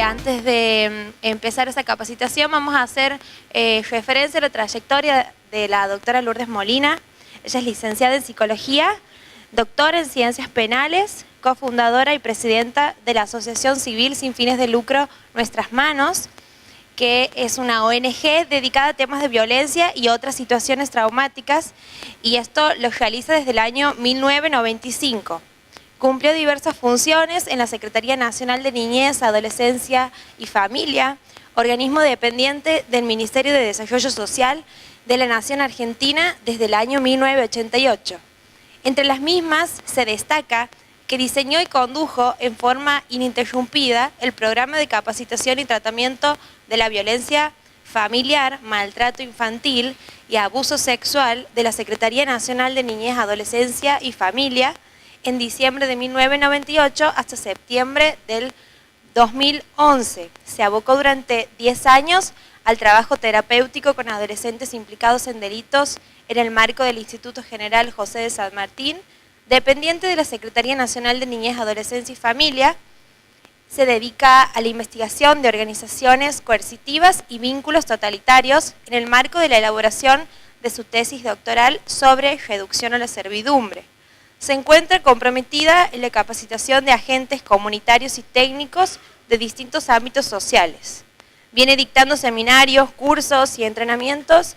antes de empezar esa capacitación vamos a hacer referencia a la trayectoria de la doctora Lourdes Molina. Ella es licenciada en Psicología, doctora en Ciencias Penales, cofundadora y presidenta de la Asociación Civil Sin Fines de Lucro Nuestras Manos, que es una ONG dedicada a temas de violencia y otras situaciones traumáticas, y esto lo realiza desde el año 1995. Cumplió diversas funciones en la Secretaría Nacional de Niñez, Adolescencia y Familia, organismo dependiente del Ministerio de Desarrollo Social de la Nación Argentina desde el año 1988. Entre las mismas se destaca que diseñó y condujo en forma ininterrumpida el programa de capacitación y tratamiento de la violencia familiar, maltrato infantil y abuso sexual de la Secretaría Nacional de Niñez, Adolescencia y Familia en diciembre de 1998 hasta septiembre del 2011. Se abocó durante 10 años al trabajo terapéutico con adolescentes implicados en delitos en el marco del Instituto General José de San Martín, dependiente de la Secretaría Nacional de Niñez, Adolescencia y Familia. Se dedica a la investigación de organizaciones coercitivas y vínculos totalitarios en el marco de la elaboración de su tesis doctoral sobre reducción a la servidumbre. Se encuentra comprometida en la capacitación de agentes comunitarios y técnicos de distintos ámbitos sociales. Viene dictando seminarios, cursos y entrenamientos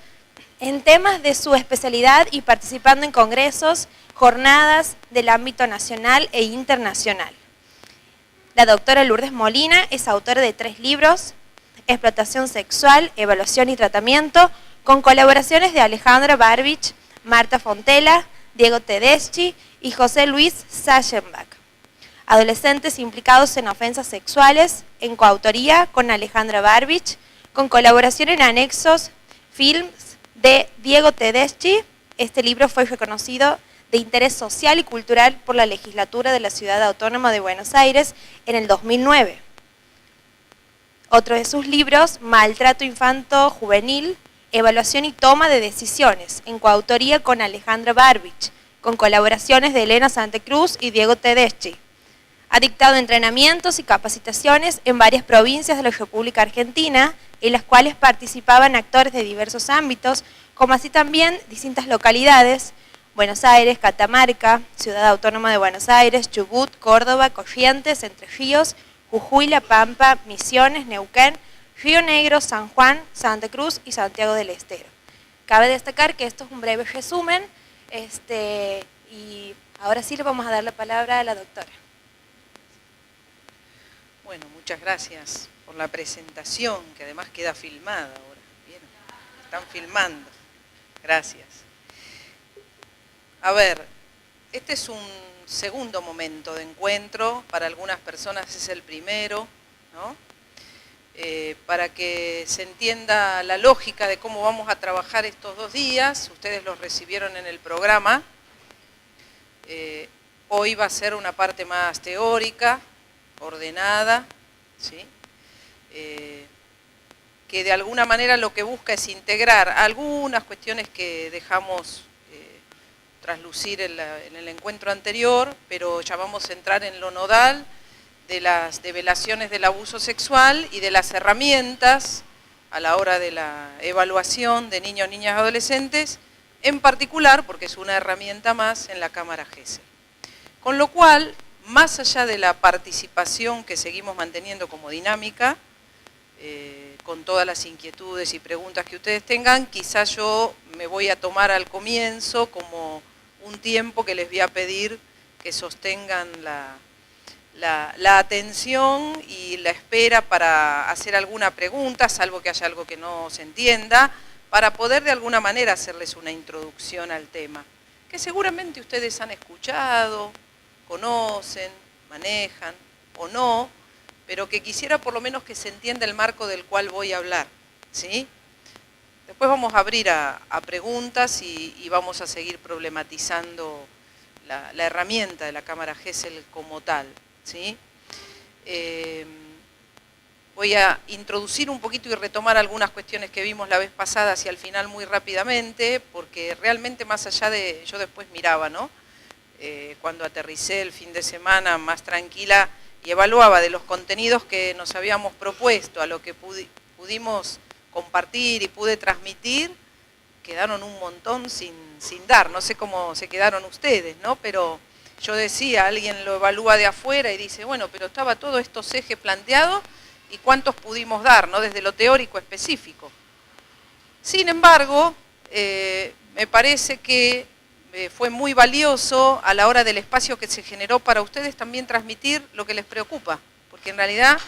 en temas de su especialidad y participando en congresos, jornadas del ámbito nacional e internacional. La doctora Lourdes Molina es autora de 3 libros: Explotación Sexual, Evaluación y Tratamiento, con colaboraciones de Alejandra Barbich, Marta Fontela, Diego Tedeschi y José Luis Sachenbach. Adolescentes implicados en ofensas sexuales, en coautoría con Alejandra Barbich, con colaboración en anexos, films de Diego Tedeschi. Este libro fue reconocido de interés social y cultural por la legislatura de la Ciudad Autónoma de Buenos Aires en el 2009. Otro de sus libros, Maltrato Infanto-Juvenil, Evaluación y Toma de Decisiones, en coautoría con Alejandra Barbich, con colaboraciones de Elena Santa Cruz y Diego Tedeschi. Ha dictado entrenamientos y capacitaciones en varias provincias de la República Argentina, en las cuales participaban actores de diversos ámbitos, como así también distintas localidades: Buenos Aires, Catamarca, Ciudad Autónoma de Buenos Aires, Chubut, Córdoba, Corrientes, Entre Ríos, Jujuy, La Pampa, Misiones, Neuquén, Río Negro, San Juan, Santa Cruz y Santiago del Estero. Cabe destacar que esto es un breve resumen, y ahora sí le vamos a dar la palabra a la doctora. Bueno, muchas gracias por la presentación, que además queda filmada ahora. Bien, están filmando. Gracias. A ver, este es un segundo momento de encuentro, para algunas personas es el primero, ¿no? Para que se entienda la lógica de cómo vamos a trabajar estos 2 días, ustedes los recibieron en el programa. Hoy va a ser una parte más teórica, ordenada, ¿sí? Que de alguna manera lo que busca es integrar algunas cuestiones que dejamos traslucir en el encuentro anterior, pero ya vamos a entrar en lo nodal de las develaciones del abuso sexual y de las herramientas a la hora de la evaluación de niños, niñas, adolescentes, en particular porque es una herramienta más en la Cámara GESEL. Con lo cual, más allá de la participación que seguimos manteniendo como dinámica, con todas las inquietudes y preguntas que ustedes tengan, quizás yo me voy a tomar al comienzo como un tiempo que les voy a pedir que sostengan la atención y la espera para hacer alguna pregunta, salvo que haya algo que no se entienda, para poder de alguna manera hacerles una introducción al tema, que seguramente ustedes han escuchado, conocen, manejan o no, pero que quisiera por lo menos que se entienda el marco del cual voy a hablar, ¿sí? Después vamos a abrir a preguntas y vamos a seguir problematizando la herramienta de la Cámara GESEL como tal, ¿sí? Voy a introducir un poquito y retomar algunas cuestiones que vimos la vez pasada hacia el final muy rápidamente, porque realmente más allá de, yo después miraba, ¿no? Cuando aterricé el fin de semana más tranquila, y evaluaba de los contenidos que nos habíamos propuesto a lo que pudimos compartir y pude transmitir, quedaron un montón sin dar. No sé cómo se quedaron ustedes, ¿no? Pero yo decía, alguien lo evalúa de afuera y dice, bueno, pero estaba todos estos ejes planteados y cuántos pudimos dar, ¿no? Desde lo teórico específico. Sin embargo, me parece que fue muy valioso a la hora del espacio que se generó para ustedes también transmitir lo que les preocupa, porque en realidad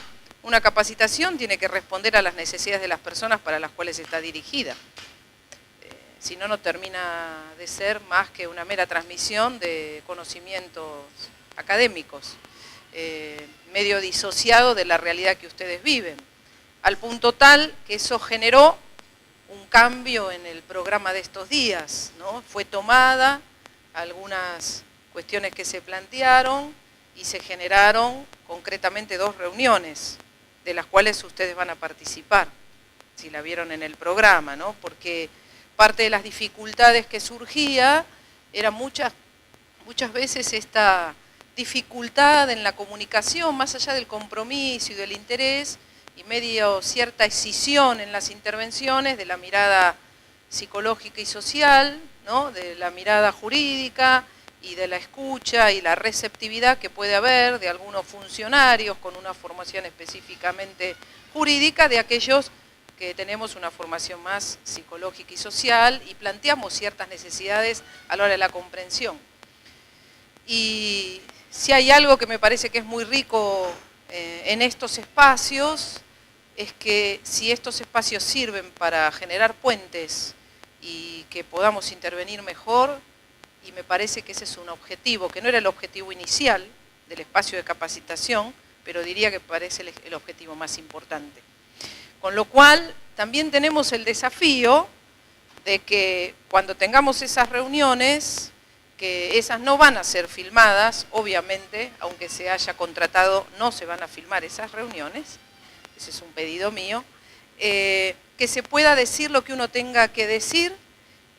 una capacitación tiene que responder a las necesidades de las personas para las cuales está dirigida. Si no, no termina de ser más que una mera transmisión de conocimientos académicos, medio disociado de la realidad que ustedes viven, al punto tal que eso generó un cambio en el programa de estos días, ¿no? Fue tomada algunas cuestiones que se plantearon y se generaron concretamente 2 reuniones, de las cuales ustedes van a participar, si la vieron en el programa, ¿no? Porque parte de las dificultades que surgía era muchas veces esta dificultad en la comunicación, más allá del compromiso y del interés, y medio cierta escisión en las intervenciones de la mirada psicológica y social, ¿no? De la mirada jurídica y de la escucha y la receptividad que puede haber de algunos funcionarios con una formación específicamente jurídica, de aquellos que tenemos una formación más psicológica y social y planteamos ciertas necesidades a la hora de la comprensión. Y si hay algo que me parece que es muy rico en estos espacios, es que si estos espacios sirven para generar puentes y que podamos intervenir mejor, y me parece que ese es un objetivo, que no era el objetivo inicial del espacio de capacitación, pero diría que parece el objetivo más importante. Con lo cual, también tenemos el desafío de que cuando tengamos esas reuniones, que esas no van a ser filmadas, obviamente, aunque se haya contratado, no se van a filmar esas reuniones, ese es un pedido mío, que se pueda decir lo que uno tenga que decir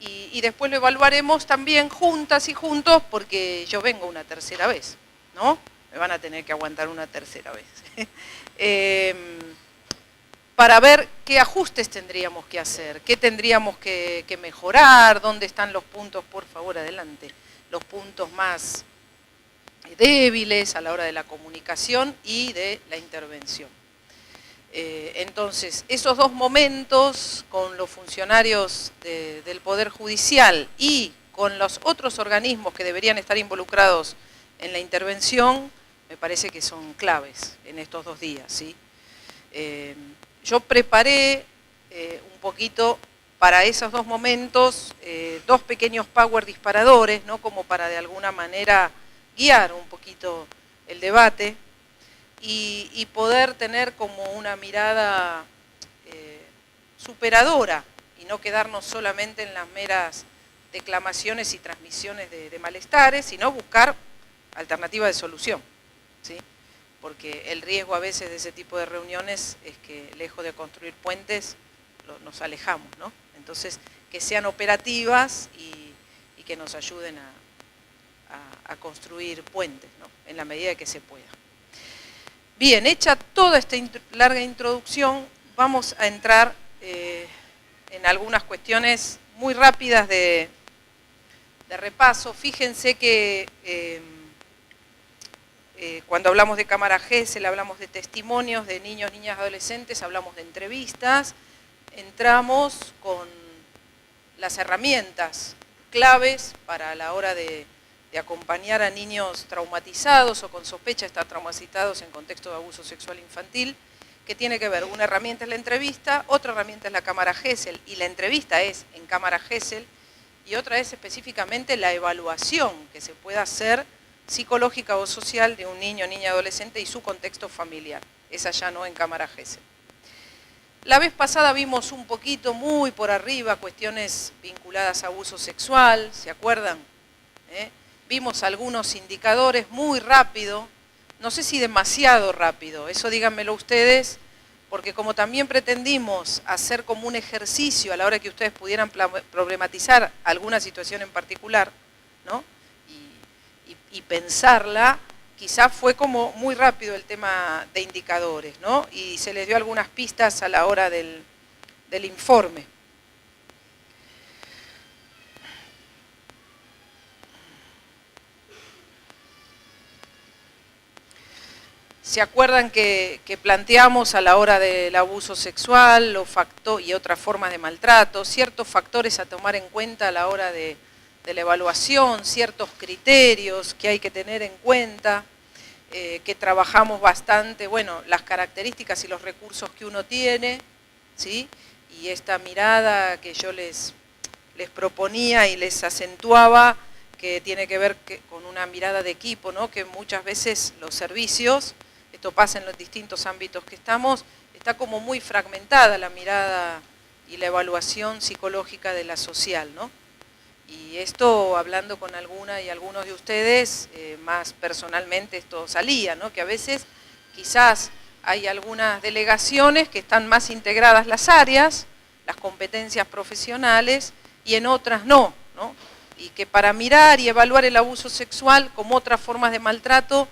y después lo evaluaremos también juntas y juntos, porque yo vengo una tercera vez, ¿no? Me van a tener que aguantar una tercera vez. Para ver qué ajustes tendríamos que hacer, qué tendríamos que mejorar, dónde están los puntos, por favor, adelante, los puntos más débiles a la hora de la comunicación y de la intervención. Entonces, esos 2 momentos con los funcionarios del Poder Judicial y con los otros organismos que deberían estar involucrados en la intervención, me parece que son claves en estos 2 días, ¿sí? Yo preparé un poquito para esos 2 momentos 2 pequeños power disparadores, ¿no? Como para de alguna manera guiar un poquito el debate y poder tener como una mirada superadora y no quedarnos solamente en las meras declamaciones y transmisiones de malestares, sino buscar alternativas de solución, ¿sí? Porque el riesgo a veces de ese tipo de reuniones es que, lejos de construir puentes, nos alejamos, ¿no? Entonces, que sean operativas y que nos ayuden a construir puentes, ¿no? En la medida que se pueda. Bien, hecha toda esta larga introducción, vamos a entrar en algunas cuestiones muy rápidas de repaso. Fíjense que cuando hablamos de cámara GESEL, hablamos de testimonios de niños, niñas, adolescentes, hablamos de entrevistas, entramos con las herramientas claves para la hora de acompañar a niños traumatizados o con sospecha de estar traumatizados en contexto de abuso sexual infantil, que tiene que ver, una herramienta es la entrevista, otra herramienta es la cámara GESEL, y la entrevista es en cámara GESEL, y otra es específicamente la evaluación que se pueda hacer psicológica o social de un niño, niña, adolescente y su contexto familiar. Esa ya no en cámara GESEL. La vez pasada vimos un poquito, muy por arriba, cuestiones vinculadas a abuso sexual, ¿se acuerdan? Vimos algunos indicadores muy rápido, no sé si demasiado rápido, eso díganmelo ustedes, porque como también pretendimos hacer como un ejercicio a la hora que ustedes pudieran problematizar alguna situación en particular, ¿no? Y pensarla, quizás fue como muy rápido el tema de indicadores, ¿no? Y se les dio algunas pistas a la hora del informe. ¿Se acuerdan que planteamos a la hora del abuso sexual y otras formas de maltrato, ciertos factores a tomar en cuenta a la hora de la evaluación, ciertos criterios que hay que tener en cuenta, que trabajamos bastante, bueno, las características y los recursos que uno tiene, ¿sí? Y esta mirada que yo les proponía y les acentuaba, que tiene que ver con una mirada de equipo, ¿no? Que muchas veces los servicios, esto pasa en los distintos ámbitos que estamos, está como muy fragmentada la mirada y la evaluación psicológica de la social, ¿no? Y esto, hablando con alguna y algunos de ustedes, más personalmente esto salía, ¿no? Que a veces quizás hay algunas delegaciones que están más integradas las áreas, las competencias profesionales, y en otras no, ¿no? Y que para mirar y evaluar el abuso sexual como otras formas de maltrato,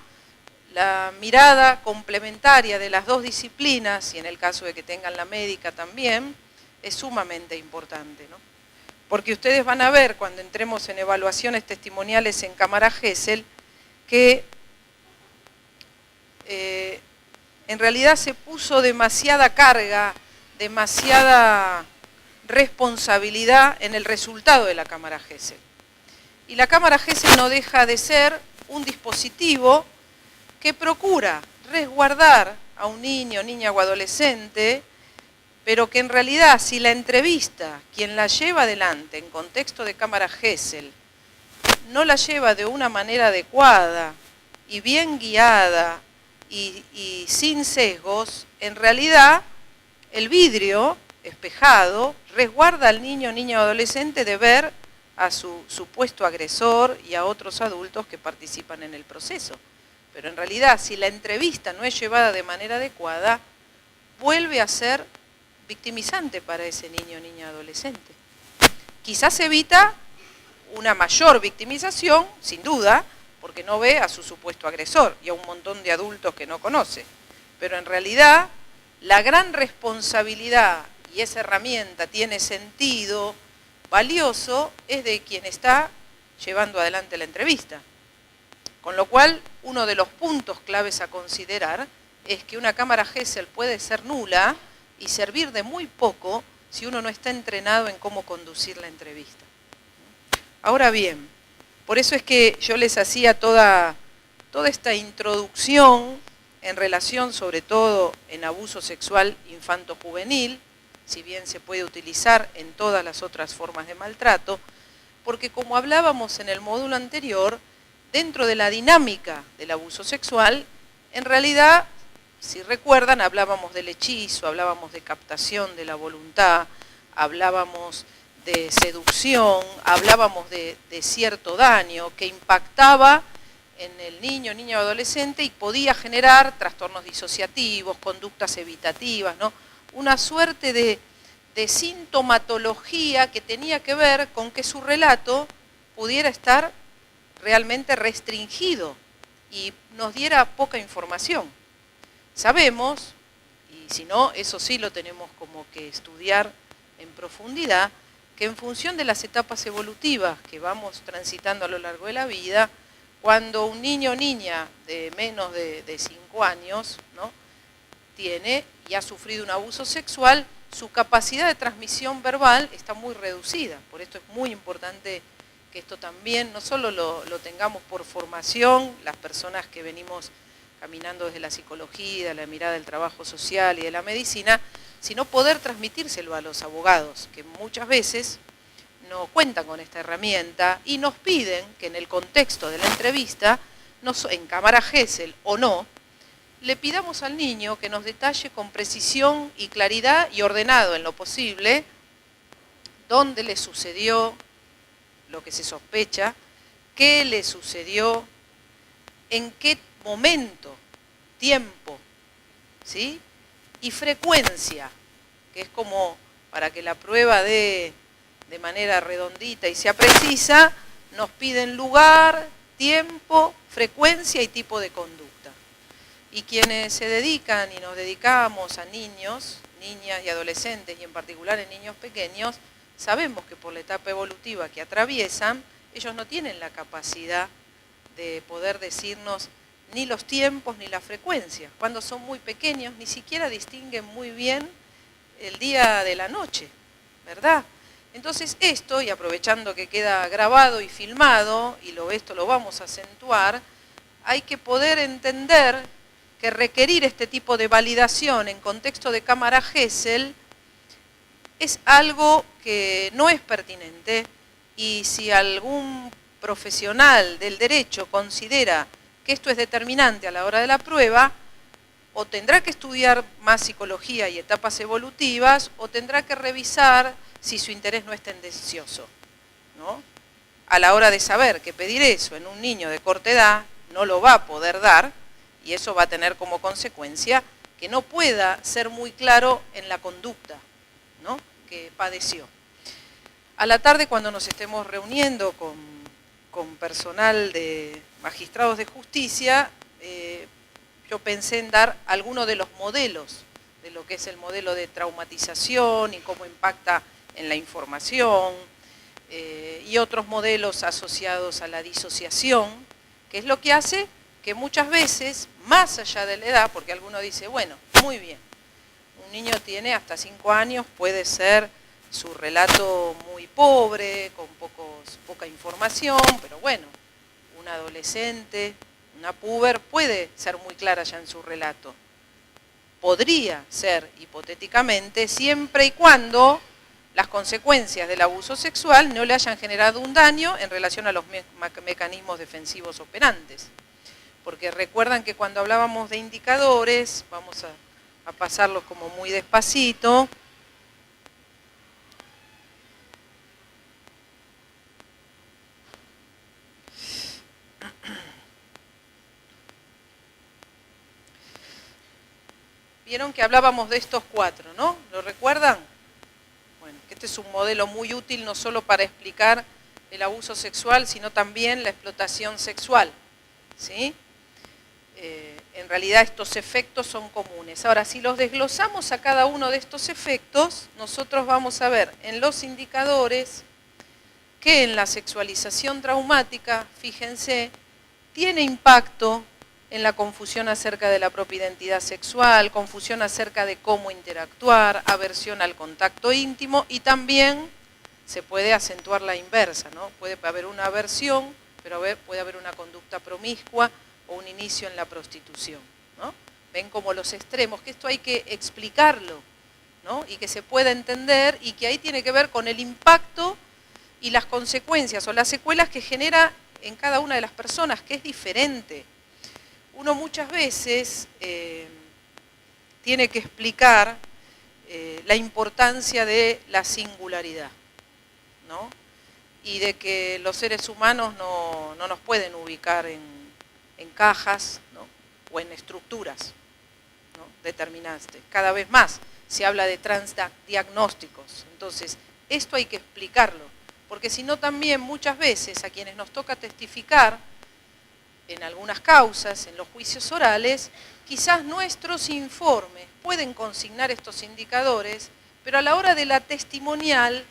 la mirada complementaria de las dos disciplinas, y en el caso de que tengan la médica también, es sumamente importante, ¿no? Porque ustedes van a ver cuando entremos en evaluaciones testimoniales en Cámara Gesell, que en realidad se puso demasiada carga, demasiada responsabilidad en el resultado de la Cámara Gesell. Y la Cámara Gesell no deja de ser un dispositivo que procura resguardar a un niño, niña o adolescente, pero que en realidad si la entrevista, quien la lleva adelante en contexto de Cámara Gesell, no la lleva de una manera adecuada y bien guiada y sin sesgos, en realidad el vidrio espejado resguarda al niño, niña o adolescente de ver a su supuesto agresor y a otros adultos que participan en el proceso. Pero en realidad, si la entrevista no es llevada de manera adecuada, vuelve a ser victimizante para ese niño, niña, adolescente. Quizás evita una mayor victimización, sin duda, porque no ve a su supuesto agresor y a un montón de adultos que no conoce. Pero en realidad, la gran responsabilidad, y esa herramienta tiene sentido valioso, es de quien está llevando adelante la entrevista. Con lo cual, uno de los puntos claves a considerar es que una Cámara Gesell puede ser nula y servir de muy poco si uno no está entrenado en cómo conducir la entrevista. Ahora bien, por eso es que yo les hacía toda esta introducción en relación sobre todo en abuso sexual infanto-juvenil, si bien se puede utilizar en todas las otras formas de maltrato, porque como hablábamos en el módulo anterior, dentro de la dinámica del abuso sexual, en realidad, si recuerdan, hablábamos del hechizo, hablábamos de captación de la voluntad, hablábamos de seducción, hablábamos de cierto daño que impactaba en el niño, niña o adolescente y podía generar trastornos disociativos, conductas evitativas, ¿no? Una suerte de sintomatología que tenía que ver con que su relato pudiera estar realmente restringido y nos diera poca información. Sabemos, y si no, eso sí lo tenemos como que estudiar en profundidad, que en función de las etapas evolutivas que vamos transitando a lo largo de la vida, cuando un niño o niña de menos de 5 años, ¿no?, tiene y ha sufrido un abuso sexual, su capacidad de transmisión verbal está muy reducida. Por esto es muy importante que esto también no solo lo tengamos por formación, las personas que venimos caminando desde la psicología, de la mirada del trabajo social y de la medicina, sino poder transmitírselo a los abogados, que muchas veces no cuentan con esta herramienta y nos piden que en el contexto de la entrevista, en Cámara Gesell o no, le pidamos al niño que nos detalle con precisión y claridad y ordenado en lo posible dónde le sucedió lo que se sospecha, qué le sucedió, en qué momento, tiempo, ¿sí?, y frecuencia, que es como para que la prueba de manera redondita y sea precisa, nos piden lugar, tiempo, frecuencia y tipo de conducta. Y quienes se dedican y nos dedicamos a niños, niñas y adolescentes, y en particular en niños pequeños, sabemos que por la etapa evolutiva que atraviesan, ellos no tienen la capacidad de poder decirnos ni los tiempos ni la frecuencia. Cuando son muy pequeños ni siquiera distinguen muy bien el día de la noche, ¿verdad? Entonces esto, y aprovechando que queda grabado y filmado, y esto lo vamos a acentuar, hay que poder entender que requerir este tipo de validación en contexto de cámara Gesell es algo que no es pertinente, y si algún profesional del derecho considera que esto es determinante a la hora de la prueba, o tendrá que estudiar más psicología y etapas evolutivas, o tendrá que revisar si su interés no es tendencioso, ¿no? A la hora de saber que pedir eso en un niño de corta edad no lo va a poder dar, y eso va a tener como consecuencia que no pueda ser muy claro en la conducta, ¿no?, que padeció. A la tarde, cuando nos estemos reuniendo con personal de magistrados de justicia, yo pensé en dar algunos de los modelos de lo que es el modelo de traumatización y cómo impacta en la información, y otros modelos asociados a la disociación, que es lo que hace que muchas veces, más allá de la edad, porque alguno dice, bueno, muy bien, un niño tiene hasta 5 años, puede ser su relato muy pobre, con poca información, pero bueno, un adolescente, una puber, puede ser muy clara ya en su relato. Podría ser, hipotéticamente, siempre y cuando las consecuencias del abuso sexual no le hayan generado un daño en relación a los mecanismos defensivos operantes. Porque recuerdan que cuando hablábamos de indicadores, vamos a pasarlos como muy despacito, vieron que hablábamos de estos 4, ¿no? ¿Lo recuerdan? Bueno, que este es un modelo muy útil no solo para explicar el abuso sexual, sino también la explotación sexual, ¿sí? En realidad estos efectos son comunes. Ahora, si los desglosamos a cada uno de estos efectos, nosotros vamos a ver en los indicadores que en la sexualización traumática, fíjense, tiene impacto en la confusión acerca de la propia identidad sexual, confusión acerca de cómo interactuar, aversión al contacto íntimo, y también se puede acentuar la inversa, ¿no? Puede haber una aversión, pero puede haber una conducta promiscua o un inicio en la prostitución, ¿no? Ven como los extremos, que esto hay que explicarlo, ¿no? Y que se pueda entender, y que ahí tiene que ver con el impacto y las consecuencias o las secuelas que genera en cada una de las personas, que es diferente. Uno muchas veces tiene que explicar la importancia de la singularidad, ¿no? Y de que los seres humanos no nos pueden ubicar en cajas, ¿no?, o en estructuras, ¿no?, determinadas. Cada vez más se habla de transdiagnósticos. Entonces, esto hay que explicarlo, porque si no también muchas veces a quienes nos toca testificar en algunas causas, en los juicios orales, quizás nuestros informes pueden consignar estos indicadores, pero a la hora de la testimonial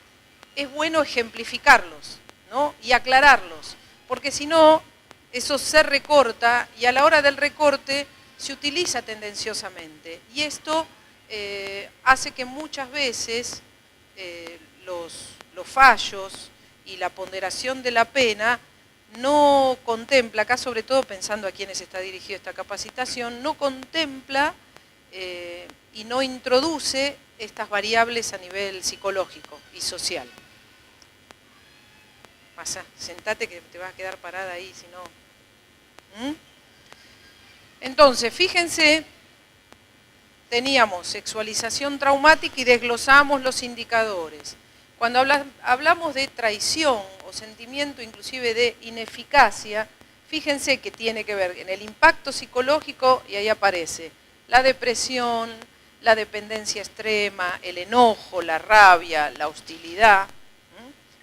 es bueno ejemplificarlos, ¿no?, y aclararlos, porque si no, eso se recorta, y a la hora del recorte se utiliza tendenciosamente. Y esto hace que muchas veces los fallos y la ponderación de la pena no contempla, acá sobre todo pensando a quienes está dirigida esta capacitación, no contempla y no introduce estas variables a nivel psicológico y social. Pasa, sentate que te vas a quedar parada ahí, si no. Entonces, fíjense, teníamos sexualización traumática y desglosamos los indicadores. Cuando hablamos de traición o sentimiento inclusive de ineficacia, fíjense que tiene que ver en el impacto psicológico, y ahí aparece la depresión, la dependencia extrema, el enojo, la rabia, la hostilidad,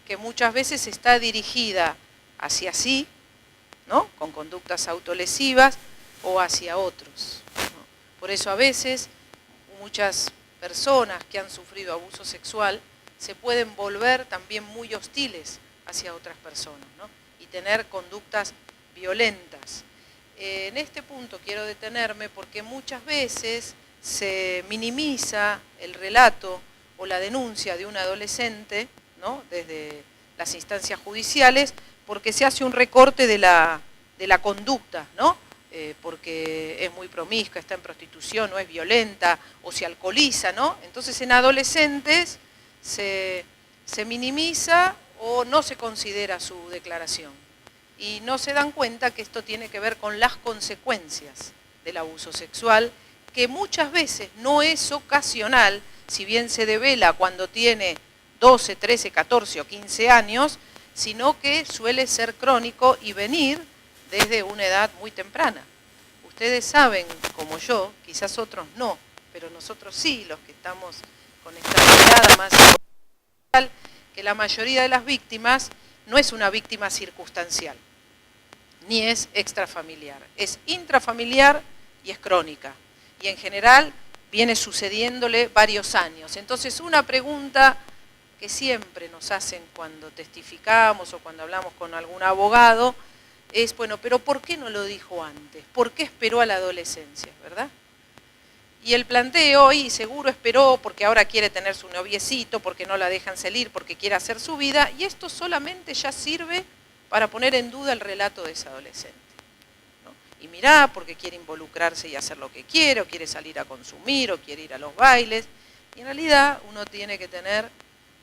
que muchas veces está dirigida hacia sí, ¿no? Con conductas autolesivas o hacia otros, ¿no? Por eso a veces muchas personas que han sufrido abuso sexual se pueden volver también muy hostiles hacia otras personas, ¿no? Y tener conductas violentas. En este punto quiero detenerme porque muchas veces se minimiza el relato o la denuncia de un adolescente, ¿no? Desde las instancias judiciales, porque se hace un recorte de la conducta, ¿no? Porque es muy promiscua, está en prostitución, o es violenta, o se alcoholiza, ¿no? Entonces en adolescentes se minimiza o no se considera su declaración. Y no se dan cuenta que esto tiene que ver con las consecuencias del abuso sexual, que muchas veces no es ocasional, si bien se devela cuando tiene 12, 13, 14 o 15 años, sino que suele ser crónico y venir desde una edad muy temprana. Ustedes saben, como yo, quizás otros no, pero nosotros sí, los que estamos con esta mirada más social, que la mayoría de las víctimas no es una víctima circunstancial, ni es extrafamiliar, es intrafamiliar y es crónica. Y en general viene sucediéndole varios años. Entonces una pregunta que siempre nos hacen cuando testificamos o cuando hablamos con algún abogado es, bueno, pero ¿por qué no lo dijo antes? ¿Por qué esperó a la adolescencia, verdad? Y el planteo, y seguro esperó porque ahora quiere tener su noviecito, porque no la dejan salir, porque quiere hacer su vida, y esto solamente ya sirve para poner en duda el relato de ese adolescente, ¿no? Y mirá, porque quiere involucrarse y hacer lo que quiere, o quiere salir a consumir, o quiere ir a los bailes, y en realidad uno tiene que tener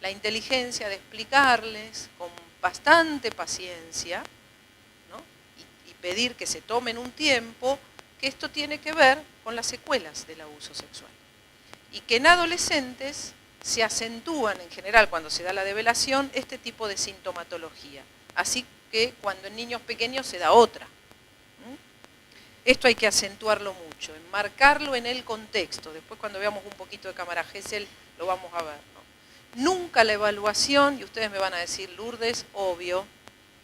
la inteligencia de explicarles con bastante paciencia, ¿no? y pedir que se tomen un tiempo, que esto tiene que ver con las secuelas del abuso sexual. Y que en adolescentes se acentúan en general cuando se da la develación este tipo de sintomatología. Así que cuando en niños pequeños se da otra. Esto hay que acentuarlo mucho, enmarcarlo en el contexto. Después cuando veamos un poquito de cámara Gesell lo vamos a ver, ¿no? Nunca la evaluación, y ustedes me van a decir, Lourdes, obvio,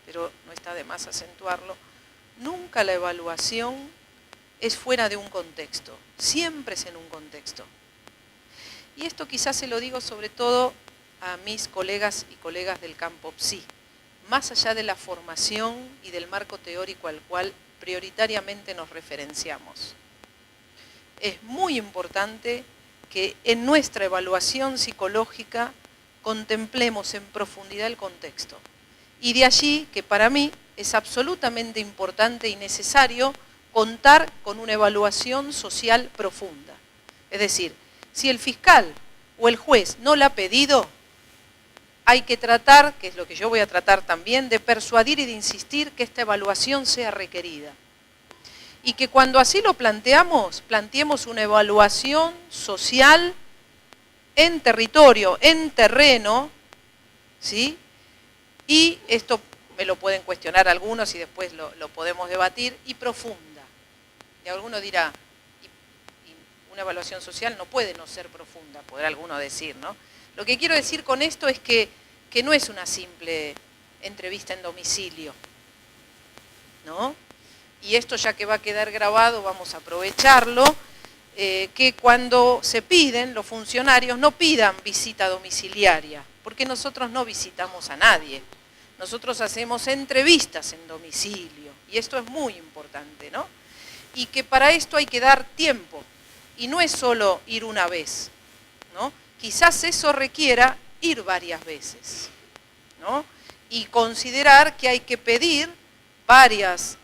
pero no está de más acentuarlo, nunca la evaluación es fuera de un contexto, siempre es en un contexto. Y esto quizás se lo digo sobre todo a mis colegas y colegas del campo PSI, más allá de la formación y del marco teórico al cual prioritariamente nos referenciamos. Es muy importante que en nuestra evaluación psicológica contemplemos en profundidad el contexto. Y de allí que para mí es absolutamente importante y necesario contar con una evaluación social profunda. Es decir, si el fiscal o el juez no la ha pedido, hay que tratar, que es lo que yo voy a tratar también, de persuadir y de insistir que esta evaluación sea requerida. Y que cuando así lo planteamos, planteemos una evaluación social en territorio, en terreno, ¿sí? Y esto me lo pueden cuestionar algunos y después lo podemos debatir, y profunda. Y alguno dirá, y una evaluación social no puede no ser profunda, podrá alguno decir, ¿no? Lo que quiero decir con esto es que no es una simple entrevista en domicilio, ¿no? Y esto ya que va a quedar grabado, vamos a aprovecharlo, que cuando se piden, los funcionarios no pidan visita domiciliaria, porque nosotros no visitamos a nadie. Nosotros hacemos entrevistas en domicilio, y esto es muy importante, ¿no? Y que para esto hay que dar tiempo, y no es solo ir una vez, ¿no? Quizás eso requiera ir varias veces, ¿no? Y considerar que hay que pedir varias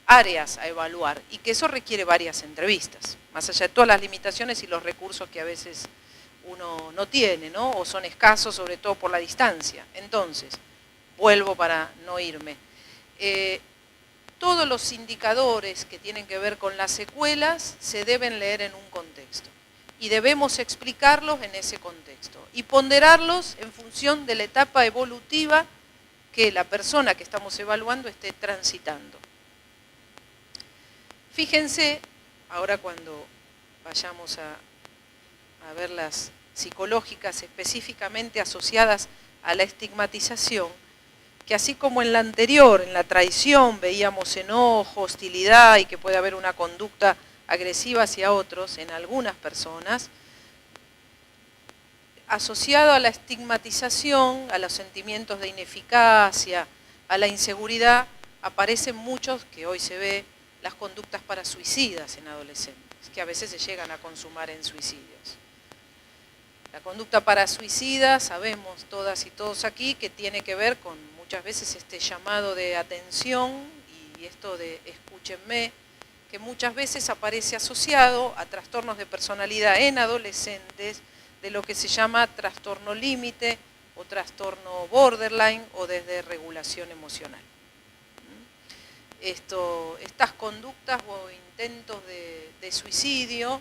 áreas a evaluar y que eso requiere varias entrevistas, más allá de todas las limitaciones y los recursos que a veces uno no tiene, ¿no? O son escasos, sobre todo por la distancia. Entonces, vuelvo para no irme. Todos los indicadores que tienen que ver con las secuelas se deben leer en un contexto y debemos explicarlos en ese contexto y ponderarlos en función de la etapa evolutiva que la persona que estamos evaluando esté transitando. Fíjense, ahora cuando vayamos a ver las psicológicas específicamente asociadas a la estigmatización, que así como en la anterior, en la traición, veíamos enojo, hostilidad y que puede haber una conducta agresiva hacia otros en algunas personas, asociado a la estigmatización, a los sentimientos de ineficacia, a la inseguridad, aparecen muchos, que hoy se ve, las conductas parasuicidas en adolescentes, que a veces se llegan a consumar en suicidios. La conducta parasuicida, sabemos todas y todos aquí, que tiene que ver con muchas veces este llamado de atención y esto de escúchenme, que muchas veces aparece asociado a trastornos de personalidad en adolescentes, de lo que se llama trastorno límite o trastorno borderline o desregulación emocional. Estas conductas o intentos de suicidio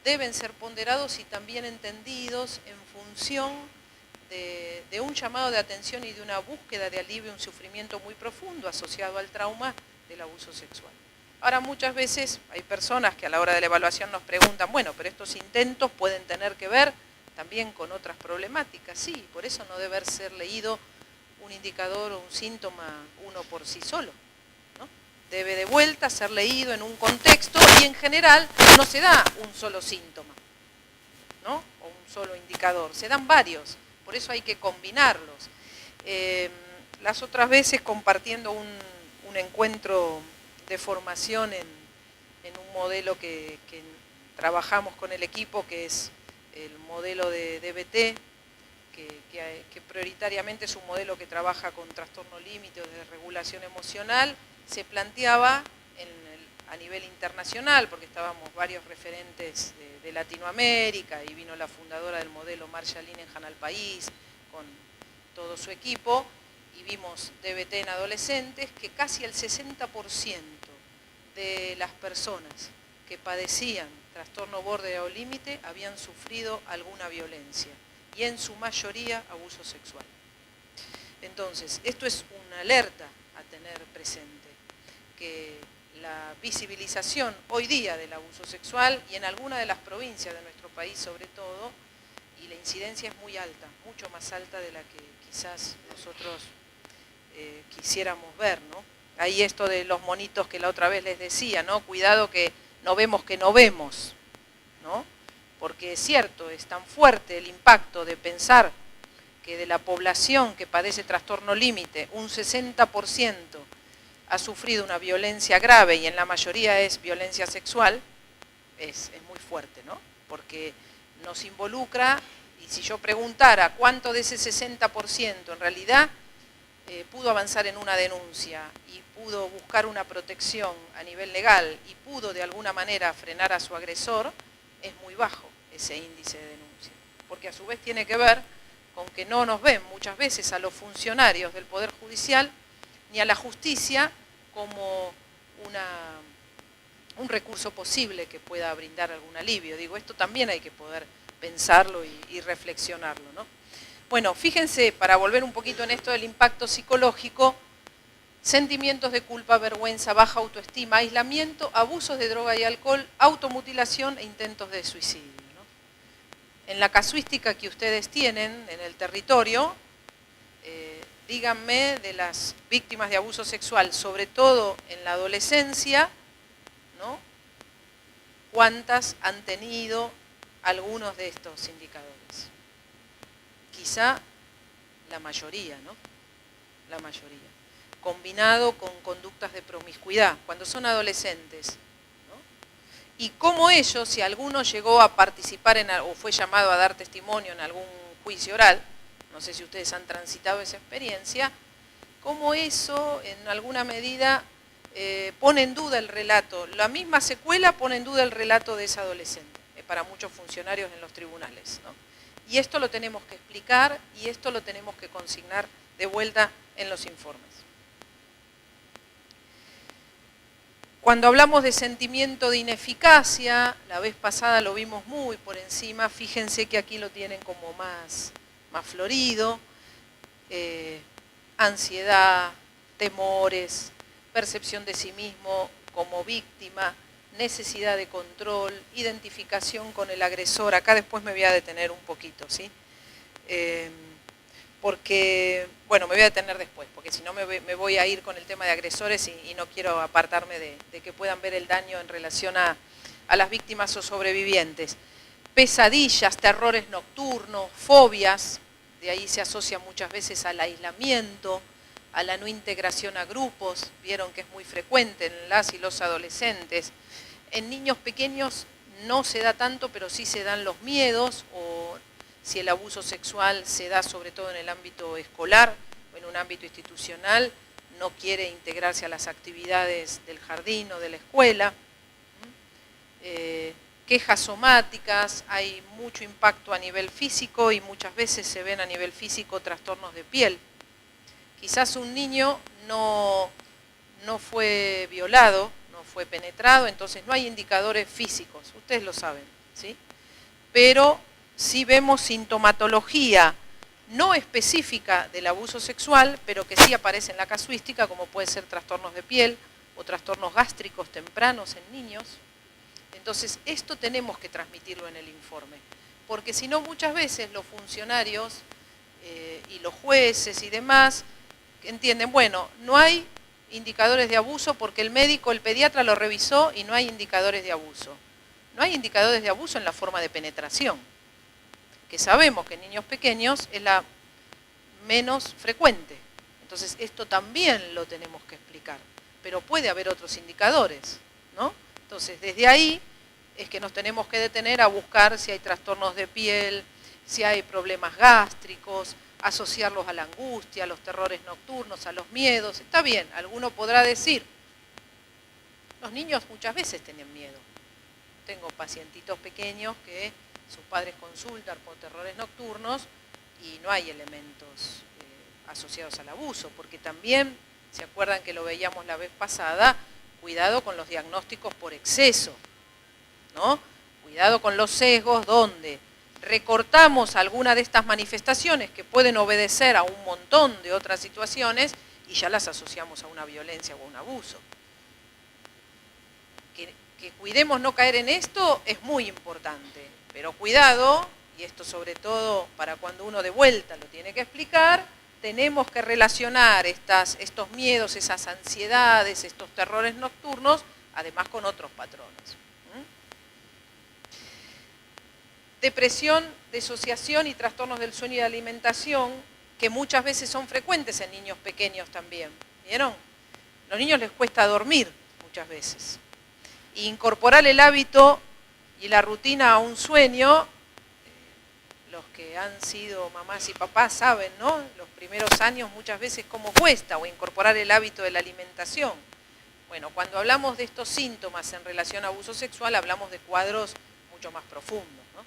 deben ser ponderados y también entendidos en función de un llamado de atención y de una búsqueda de alivio a un sufrimiento muy profundo asociado al trauma del abuso sexual. Ahora, muchas veces hay personas que a la hora de la evaluación nos preguntan, bueno, pero estos intentos pueden tener que ver también con otras problemáticas. Sí, por eso no debe ser leído un indicador o un síntoma uno por sí solo, ¿no? Debe de vuelta ser leído en un contexto y en general no se da un solo síntoma, ¿no? O un solo indicador, se dan varios, por eso hay que combinarlos. Las otras veces compartiendo un encuentro de formación en un modelo que trabajamos con el equipo, que es el modelo de DBT, que prioritariamente es un modelo que trabaja con trastorno límite o de regulación emocional, se planteaba a nivel internacional, porque estábamos varios referentes de Latinoamérica y vino la fundadora del modelo, Marcia Linehan, al país con todo su equipo, y vimos DBT en adolescentes, que casi el 60% de las personas que padecían trastorno borde o límite habían sufrido alguna violencia y en su mayoría abuso sexual. Entonces, esto es una alerta a tener presente, que la visibilización hoy día del abuso sexual y en alguna de las provincias de nuestro país sobre todo, y la incidencia es muy alta, mucho más alta de la que quizás nosotros quisiéramos ver, ¿no? Ahí esto de los monitos que la otra vez les decía, ¿no? Cuidado que no vemos, ¿no? Porque es cierto, es tan fuerte el impacto de pensar que de la población que padece trastorno límite, un 60% ha sufrido una violencia grave y en la mayoría es violencia sexual, es muy fuerte, ¿no? Porque nos involucra, y si yo preguntara cuánto de ese 60% en realidad pudo avanzar en una denuncia y pudo buscar una protección a nivel legal y pudo de alguna manera frenar a su agresor, es muy bajo ese índice de denuncia. Porque a su vez tiene que ver con que no nos ven muchas veces a los funcionarios del Poder Judicial ni a la justicia como un recurso posible que pueda brindar algún alivio. Digo, esto también hay que poder pensarlo y reflexionarlo, ¿no? Bueno, fíjense, para volver un poquito en esto del impacto psicológico, sentimientos de culpa, vergüenza, baja autoestima, aislamiento, abusos de droga y alcohol, automutilación e intentos de suicidio, ¿no? En la casuística que ustedes tienen en el territorio, díganme de las víctimas de abuso sexual, sobre todo en la adolescencia, ¿no? ¿Cuántas han tenido algunos de estos indicadores? Quizá la mayoría, ¿no? La mayoría. Combinado con conductas de promiscuidad, cuando son adolescentes, ¿no? Y cómo ellos, si alguno llegó a participar o fue llamado a dar testimonio en algún juicio oral, no sé si ustedes han transitado esa experiencia, cómo eso en alguna medida pone en duda el relato, la misma secuela pone en duda el relato de ese adolescente, para muchos funcionarios en los tribunales, ¿no? Y esto lo tenemos que explicar y esto lo tenemos que consignar de vuelta en los informes. Cuando hablamos de sentimiento de ineficacia, la vez pasada lo vimos muy por encima, fíjense que aquí lo tienen como más florido, ansiedad, temores, percepción de sí mismo como víctima, necesidad de control, identificación con el agresor. Acá después me voy a detener un poquito, ¿sí? porque, bueno, me voy a detener después, porque si no me voy a ir con el tema de agresores y no quiero apartarme de que puedan ver el daño en relación a las víctimas o sobrevivientes. Pesadillas, terrores nocturnos, fobias, de ahí se asocia muchas veces al aislamiento, a la no integración a grupos, vieron que es muy frecuente en las y los adolescentes. En niños pequeños no se da tanto, pero sí se dan los miedos, o si el abuso sexual se da sobre todo en el ámbito escolar o en un ámbito institucional, no quiere integrarse a las actividades del jardín o de la escuela. Quejas somáticas, hay mucho impacto a nivel físico y muchas veces se ven a nivel físico trastornos de piel. Quizás un niño no fue violado, no fue penetrado, entonces no hay indicadores físicos, ustedes lo saben, ¿sí? Pero sí vemos sintomatología no específica del abuso sexual, pero que sí aparece en la casuística, como puede ser trastornos de piel o trastornos gástricos tempranos en niños. Entonces, esto tenemos que transmitirlo en el informe, porque si no, muchas veces los funcionarios y los jueces y demás entienden, bueno, no hay indicadores de abuso porque el médico, el pediatra lo revisó y no hay indicadores de abuso. No hay indicadores de abuso en la forma de penetración, que sabemos que en niños pequeños es la menos frecuente. Entonces, esto también lo tenemos que explicar, pero puede haber otros indicadores, ¿no? Entonces, desde ahí es que nos tenemos que detener a buscar si hay trastornos de piel, si hay problemas gástricos, asociarlos a la angustia, a los terrores nocturnos, a los miedos. Está bien, alguno podrá decir, los niños muchas veces tienen miedo. Tengo pacientitos pequeños que sus padres consultan por terrores nocturnos y no hay elementos asociados al abuso, porque también, ¿se acuerdan que lo veíamos la vez pasada? Cuidado con los diagnósticos por exceso, ¿no? Cuidado con los sesgos donde recortamos alguna de estas manifestaciones que pueden obedecer a un montón de otras situaciones y ya las asociamos a una violencia o a un abuso. Que cuidemos no caer en esto es muy importante, pero cuidado, y esto sobre todo para cuando uno de vuelta lo tiene que explicar, tenemos que relacionar estos miedos, esas ansiedades, estos terrores nocturnos, además con otros patrones. Depresión, disociación y trastornos del sueño y de alimentación, que muchas veces son frecuentes en niños pequeños también. ¿Vieron? A los niños les cuesta dormir muchas veces. Y incorporar el hábito y la rutina a un sueño, los que han sido mamás y papás saben, ¿no? Los primeros años muchas veces cómo cuesta, o incorporar el hábito de la alimentación. Bueno, cuando hablamos de estos síntomas en relación a abuso sexual, hablamos de cuadros mucho más profundos, ¿no?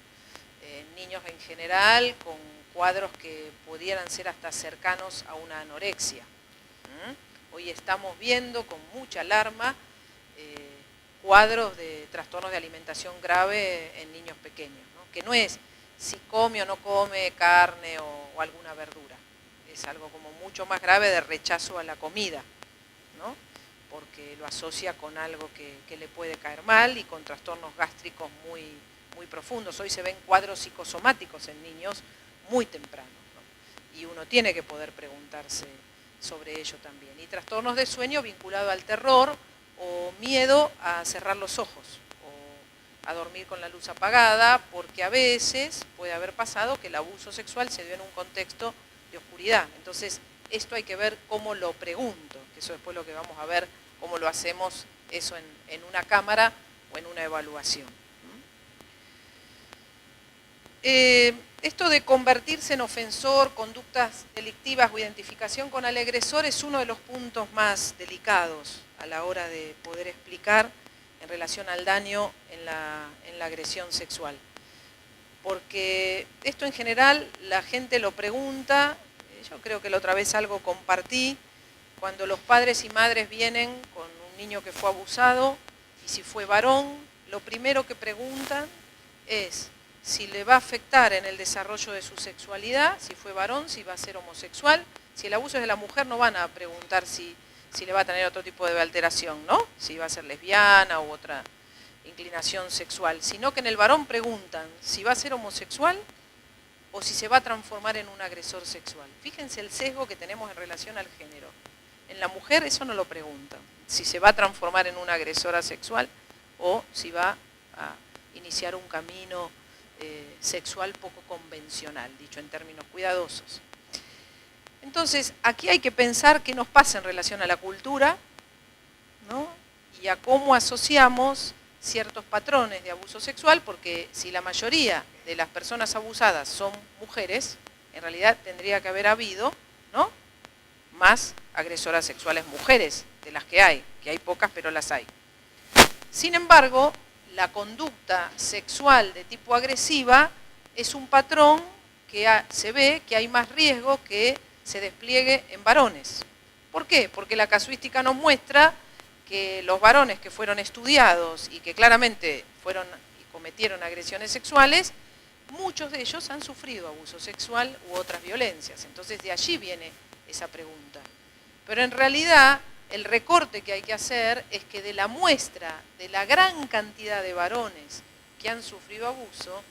Niños en general con cuadros que pudieran ser hasta cercanos a una anorexia. Hoy estamos viendo con mucha alarma cuadros de trastornos de alimentación grave en niños pequeños, ¿no? Que no es si come o no come carne o alguna verdura, es algo como mucho más grave de rechazo a la comida, ¿no? Porque lo asocia con algo que le puede caer mal y con trastornos gástricos muy profundos. Hoy se ven cuadros psicosomáticos en niños muy tempranos, ¿no? Y uno tiene que poder preguntarse sobre ello también. Y trastornos de sueño vinculados al terror o miedo a cerrar los ojos o a dormir con la luz apagada, porque a veces puede haber pasado que el abuso sexual se dio en un contexto de oscuridad. Entonces, esto hay que ver cómo lo pregunto, que eso después lo que vamos a ver, cómo lo hacemos eso en una cámara o en una evaluación. Esto de convertirse en ofensor, conductas delictivas o identificación con el agresor es uno de los puntos más delicados a la hora de poder explicar en relación al daño en la agresión sexual. Porque esto en general la gente lo pregunta, yo creo que la otra vez algo compartí, cuando los padres y madres vienen con un niño que fue abusado y si fue varón, lo primero que preguntan es si le va a afectar en el desarrollo de su sexualidad, si fue varón, si va a ser homosexual. Si el abuso es de la mujer, no van a preguntar si le va a tener otro tipo de alteración, ¿no? Si va a ser lesbiana u otra inclinación sexual, sino que en el varón preguntan si va a ser homosexual o si se va a transformar en un agresor sexual. Fíjense el sesgo que tenemos en relación al género. En la mujer eso no lo preguntan, si se va a transformar en una agresora sexual o si va a iniciar un camino sexual poco convencional, dicho en términos cuidadosos. Entonces, aquí hay que pensar qué nos pasa en relación a la cultura, ¿no? Y a cómo asociamos ciertos patrones de abuso sexual, porque si la mayoría de las personas abusadas son mujeres, en realidad tendría que haber habido, ¿no?, más agresoras sexuales mujeres de las que hay pocas, pero las hay. Sin embargo, la conducta sexual de tipo agresiva es un patrón que se ve que hay más riesgo que se despliegue en varones. ¿Por qué? Porque la casuística nos muestra que los varones que fueron estudiados y que claramente fueron y cometieron agresiones sexuales, muchos de ellos han sufrido abuso sexual u otras violencias. Entonces de allí viene esa pregunta. Pero en realidad el recorte que hay que hacer es que de la muestra de la gran cantidad de varones que han sufrido abuso,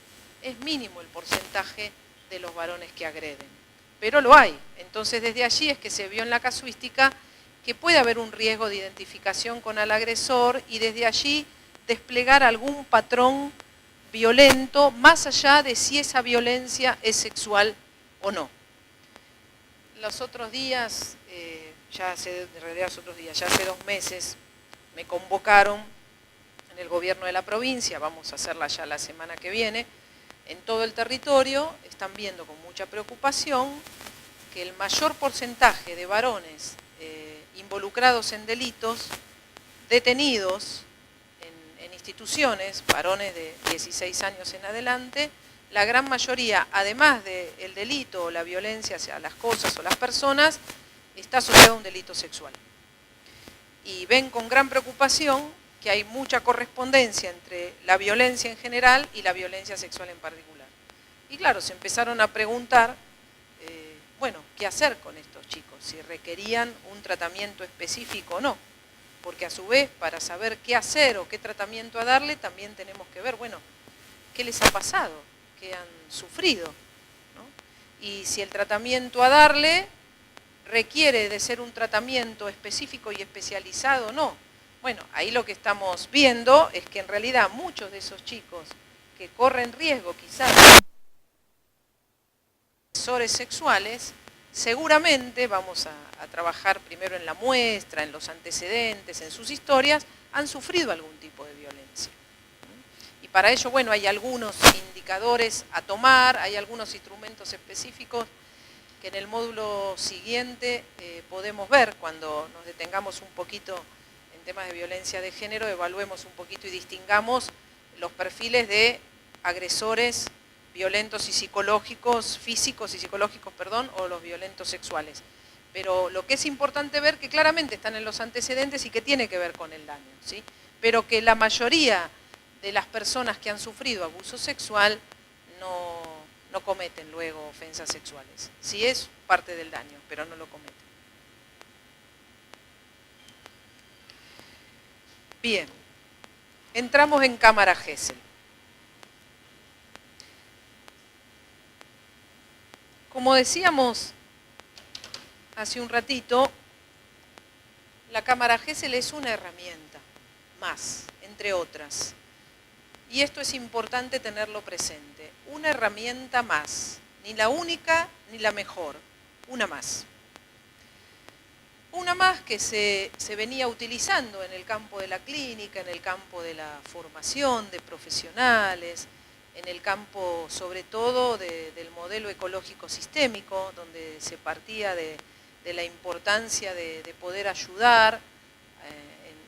es mínimo el porcentaje de los varones que agreden. Pero lo hay. Entonces desde allí es que se vio en la casuística que puede haber un riesgo de identificación con el agresor y desde allí desplegar algún patrón violento más allá de si esa violencia es sexual o no. Los otros días, ya hace 2 meses, me convocaron en el gobierno de la provincia, vamos a hacerla ya la semana que viene, en todo el territorio, están viendo con mucha preocupación que el mayor porcentaje de varones involucrados en delitos, detenidos en instituciones, varones de 16 años en adelante, la gran mayoría, además del delito o la violencia hacia las cosas o las personas, está asociado a un delito sexual. Y ven con gran preocupación que hay mucha correspondencia entre la violencia en general y la violencia sexual en particular. Y claro, se empezaron a preguntar, bueno, ¿qué hacer con estos chicos? Si requerían un tratamiento específico o no. Porque a su vez, para saber qué hacer o qué tratamiento a darle, también tenemos que ver, bueno, ¿qué les ha pasado? ¿Qué han sufrido? ¿No? Y si el tratamiento a darle requiere de ser un tratamiento específico y especializado o no. Bueno, ahí lo que estamos viendo es que en realidad muchos de esos chicos que corren riesgo quizás de agresores sexuales, seguramente vamos a trabajar primero en la muestra, en los antecedentes, en sus historias, han sufrido algún tipo de violencia. Y para ello, bueno, hay algunos indicadores a tomar, hay algunos instrumentos específicos que en el módulo siguiente podemos ver cuando nos detengamos un poquito en temas de violencia de género, evaluemos un poquito y distingamos los perfiles de agresores violentos y psicológicos, físicos y psicológicos, perdón, o los violentos sexuales. Pero lo que es importante ver que claramente están en los antecedentes y que tiene que ver con el daño, ¿sí? Pero que la mayoría de las personas que han sufrido abuso sexual no cometen luego ofensas sexuales. Sí es parte del daño, pero no lo cometen. Bien, entramos en cámara Gesell. Como decíamos hace un ratito, la cámara Gesell es una herramienta más, entre otras. Y esto es importante tenerlo presente. Una herramienta más, ni la única ni la mejor, una más. Una más que se venía utilizando en el campo de la clínica, en el campo de la formación de profesionales, en el campo sobre todo del modelo ecológico sistémico, donde se partía de la importancia de poder ayudar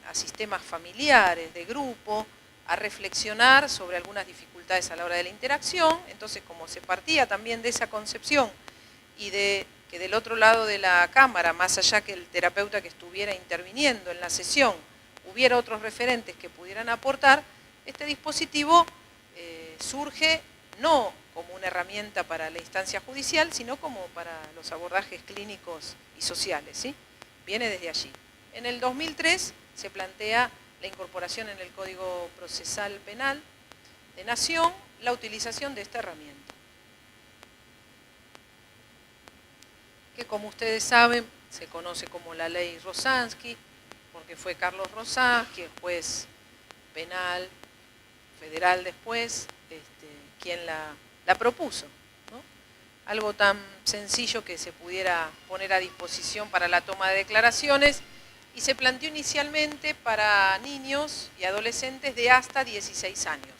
a sistemas familiares, de grupo, a reflexionar sobre algunas dificultades a la hora de la interacción. Entonces, como se partía también de esa concepción y de que del otro lado de la cámara, más allá que el terapeuta que estuviera interviniendo en la sesión, hubiera otros referentes que pudieran aportar, este dispositivo surge no como una herramienta para la instancia judicial, sino como para los abordajes clínicos y sociales, ¿sí? Viene desde allí. En el 2003 se plantea la incorporación en el Código Procesal Penal de Nación, la utilización de esta herramienta. que como ustedes saben se conoce como la ley Rosansky, porque fue Carlos Rosansky, el juez penal federal después, quien la propuso, ¿no? Algo tan sencillo que se pudiera poner a disposición para la toma de declaraciones, y se planteó inicialmente para niños y adolescentes de hasta 16 años.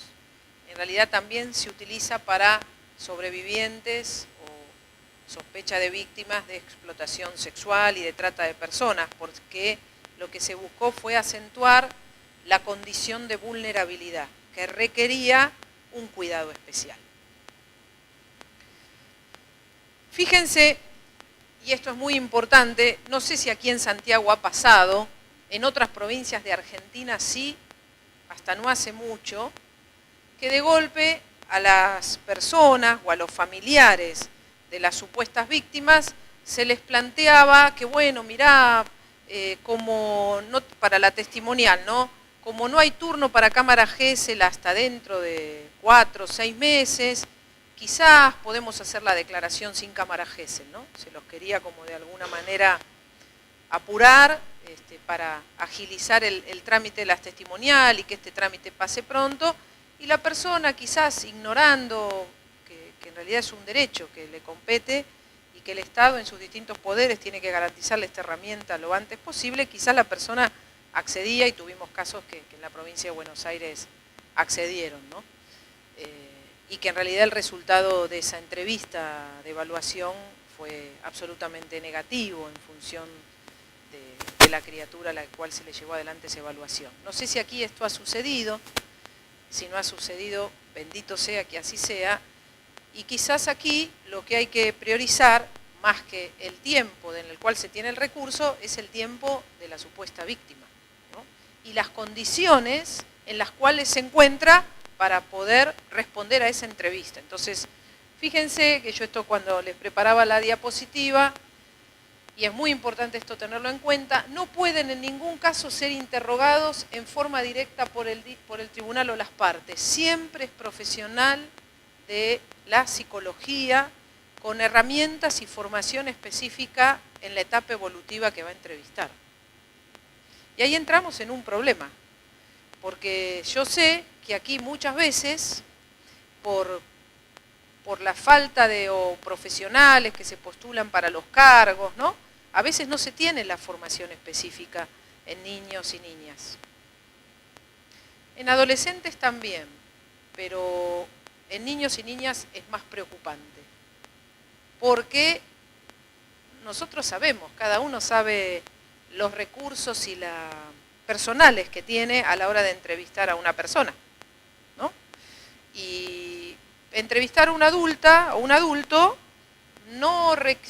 En realidad también se utiliza para sobrevivientes o sospecha de víctimas de explotación sexual y de trata de personas, porque lo que se buscó fue acentuar la condición de vulnerabilidad, que requería un cuidado especial. Fíjense, y esto es muy importante, no sé si aquí en Santiago ha pasado, en otras provincias de Argentina sí, hasta no hace mucho, que de golpe a las personas o a los familiares de las supuestas víctimas se les planteaba que, bueno, mirá, como no, para la testimonial, ¿no? Como no hay turno para cámara GESEL hasta dentro de 4 o 6 meses, quizás podemos hacer la declaración sin cámara GESEL, ¿no? Se los quería como de alguna manera apurar para agilizar el trámite de las testimonial y que este trámite pase pronto, y la persona quizás ignorando que en realidad es un derecho que le compete y que el Estado en sus distintos poderes tiene que garantizarle esta herramienta lo antes posible, quizás la persona accedía, y tuvimos casos que en la provincia de Buenos Aires accedieron, ¿no? Y que en realidad el resultado de esa entrevista de evaluación fue absolutamente negativo en función de la criatura a la cual se le llevó adelante esa evaluación. No sé si aquí esto ha sucedido, si no ha sucedido, bendito sea que así sea, y quizás aquí lo que hay que priorizar, más que el tiempo en el cual se tiene el recurso, es el tiempo de la supuesta víctima, ¿no? Y las condiciones en las cuales se encuentra para poder responder a esa entrevista. Entonces, fíjense que yo esto cuando les preparaba la diapositiva, y es muy importante esto tenerlo en cuenta, no pueden en ningún caso ser interrogados en forma directa por el tribunal o las partes. Siempre es profesional de la psicología con herramientas y formación específica en la etapa evolutiva que va a entrevistar. Y ahí entramos en un problema, porque yo sé que aquí muchas veces, por la falta de profesionales que se postulan para los cargos, ¿no? A veces no se tiene la formación específica en niños y niñas. En adolescentes también, pero en niños y niñas es más preocupante. Porque nosotros sabemos, cada uno sabe los recursos y las personales que tiene a la hora de entrevistar a una persona, ¿no? Y entrevistar a una adulta o un adulto,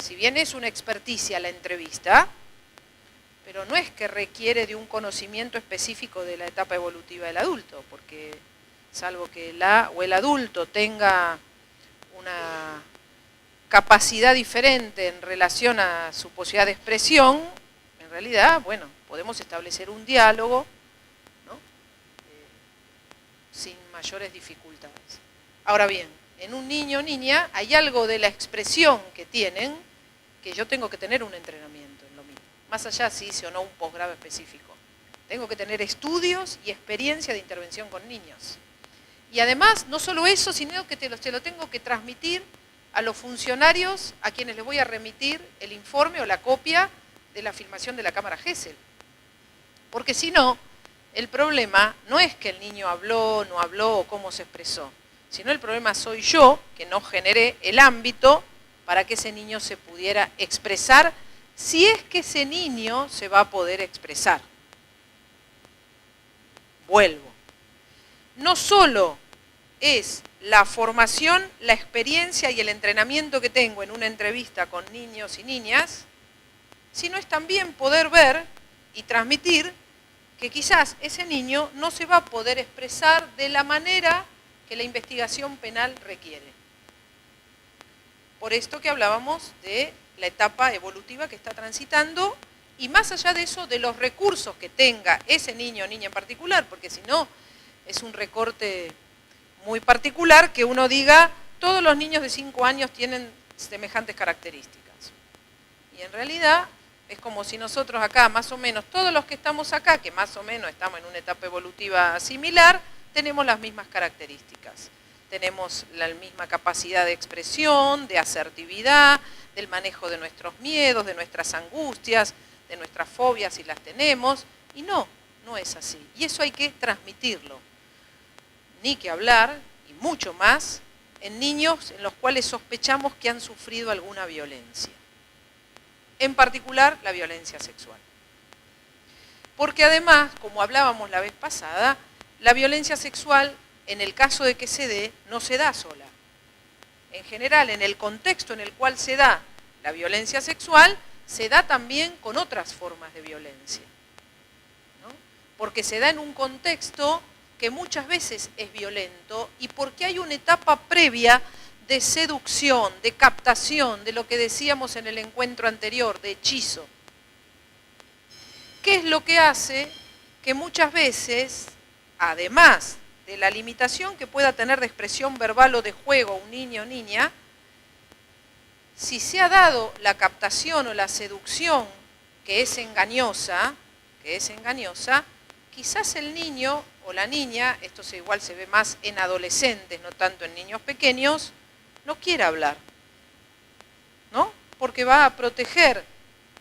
si bien es una experticia la entrevista, pero no es que requiere de un conocimiento específico de la etapa evolutiva del adulto, porque salvo que la o el adulto tenga una capacidad diferente en relación a su posibilidad de expresión, en realidad, bueno, podemos establecer un diálogo, ¿no? Sin mayores dificultades. Ahora bien, en un niño o niña hay algo de la expresión que tienen que yo tengo que tener un entrenamiento en lo mismo, más allá si hice o no un posgrado específico. Tengo que tener estudios y experiencia de intervención con niños. Y además, no solo eso, sino que te lo tengo que transmitir a los funcionarios a quienes les voy a remitir el informe o la copia de la filmación de la cámara GESEL. Porque si no, el problema no es que el niño habló, no habló o cómo se expresó, sino el problema soy yo, que no generé el ámbito para que ese niño se pudiera expresar, si es que ese niño se va a poder expresar. Vuelvo. No solo es la formación, la experiencia y el entrenamiento que tengo en una entrevista con niños y niñas, sino es también poder ver y transmitir que quizás ese niño no se va a poder expresar de la manera que la investigación penal requiere. Por esto que hablábamos de la etapa evolutiva que está transitando, y más allá de eso, de los recursos que tenga ese niño o niña en particular, porque si no, es un recorte muy particular que uno diga, todos los niños de 5 años tienen semejantes características. Y en realidad es como si nosotros acá, más o menos, todos los que estamos acá, que más o menos estamos en una etapa evolutiva similar, tenemos las mismas características. Tenemos la misma capacidad de expresión, de asertividad, del manejo de nuestros miedos, de nuestras angustias, de nuestras fobias si las tenemos. Y no es así. Y eso hay que transmitirlo. Ni que hablar, y mucho más, en niños en los cuales sospechamos que han sufrido alguna violencia. En particular, la violencia sexual. Porque además, como hablábamos la vez pasada, la violencia sexual, en el caso de que se dé, no se da sola. En general, en el contexto en el cual se da la violencia sexual, se da también con otras formas de violencia, ¿no? Porque se da en un contexto que muchas veces es violento y porque hay una etapa previa de seducción, de captación, de lo que decíamos en el encuentro anterior, de hechizo. ¿Qué es lo que hace que muchas veces, además de la limitación que pueda tener de expresión verbal o de juego un niño o niña, si se ha dado la captación o la seducción que es engañosa, quizás el niño o la niña, esto igual se ve más en adolescentes, no tanto en niños pequeños, no quiere hablar, ¿no? Porque va a proteger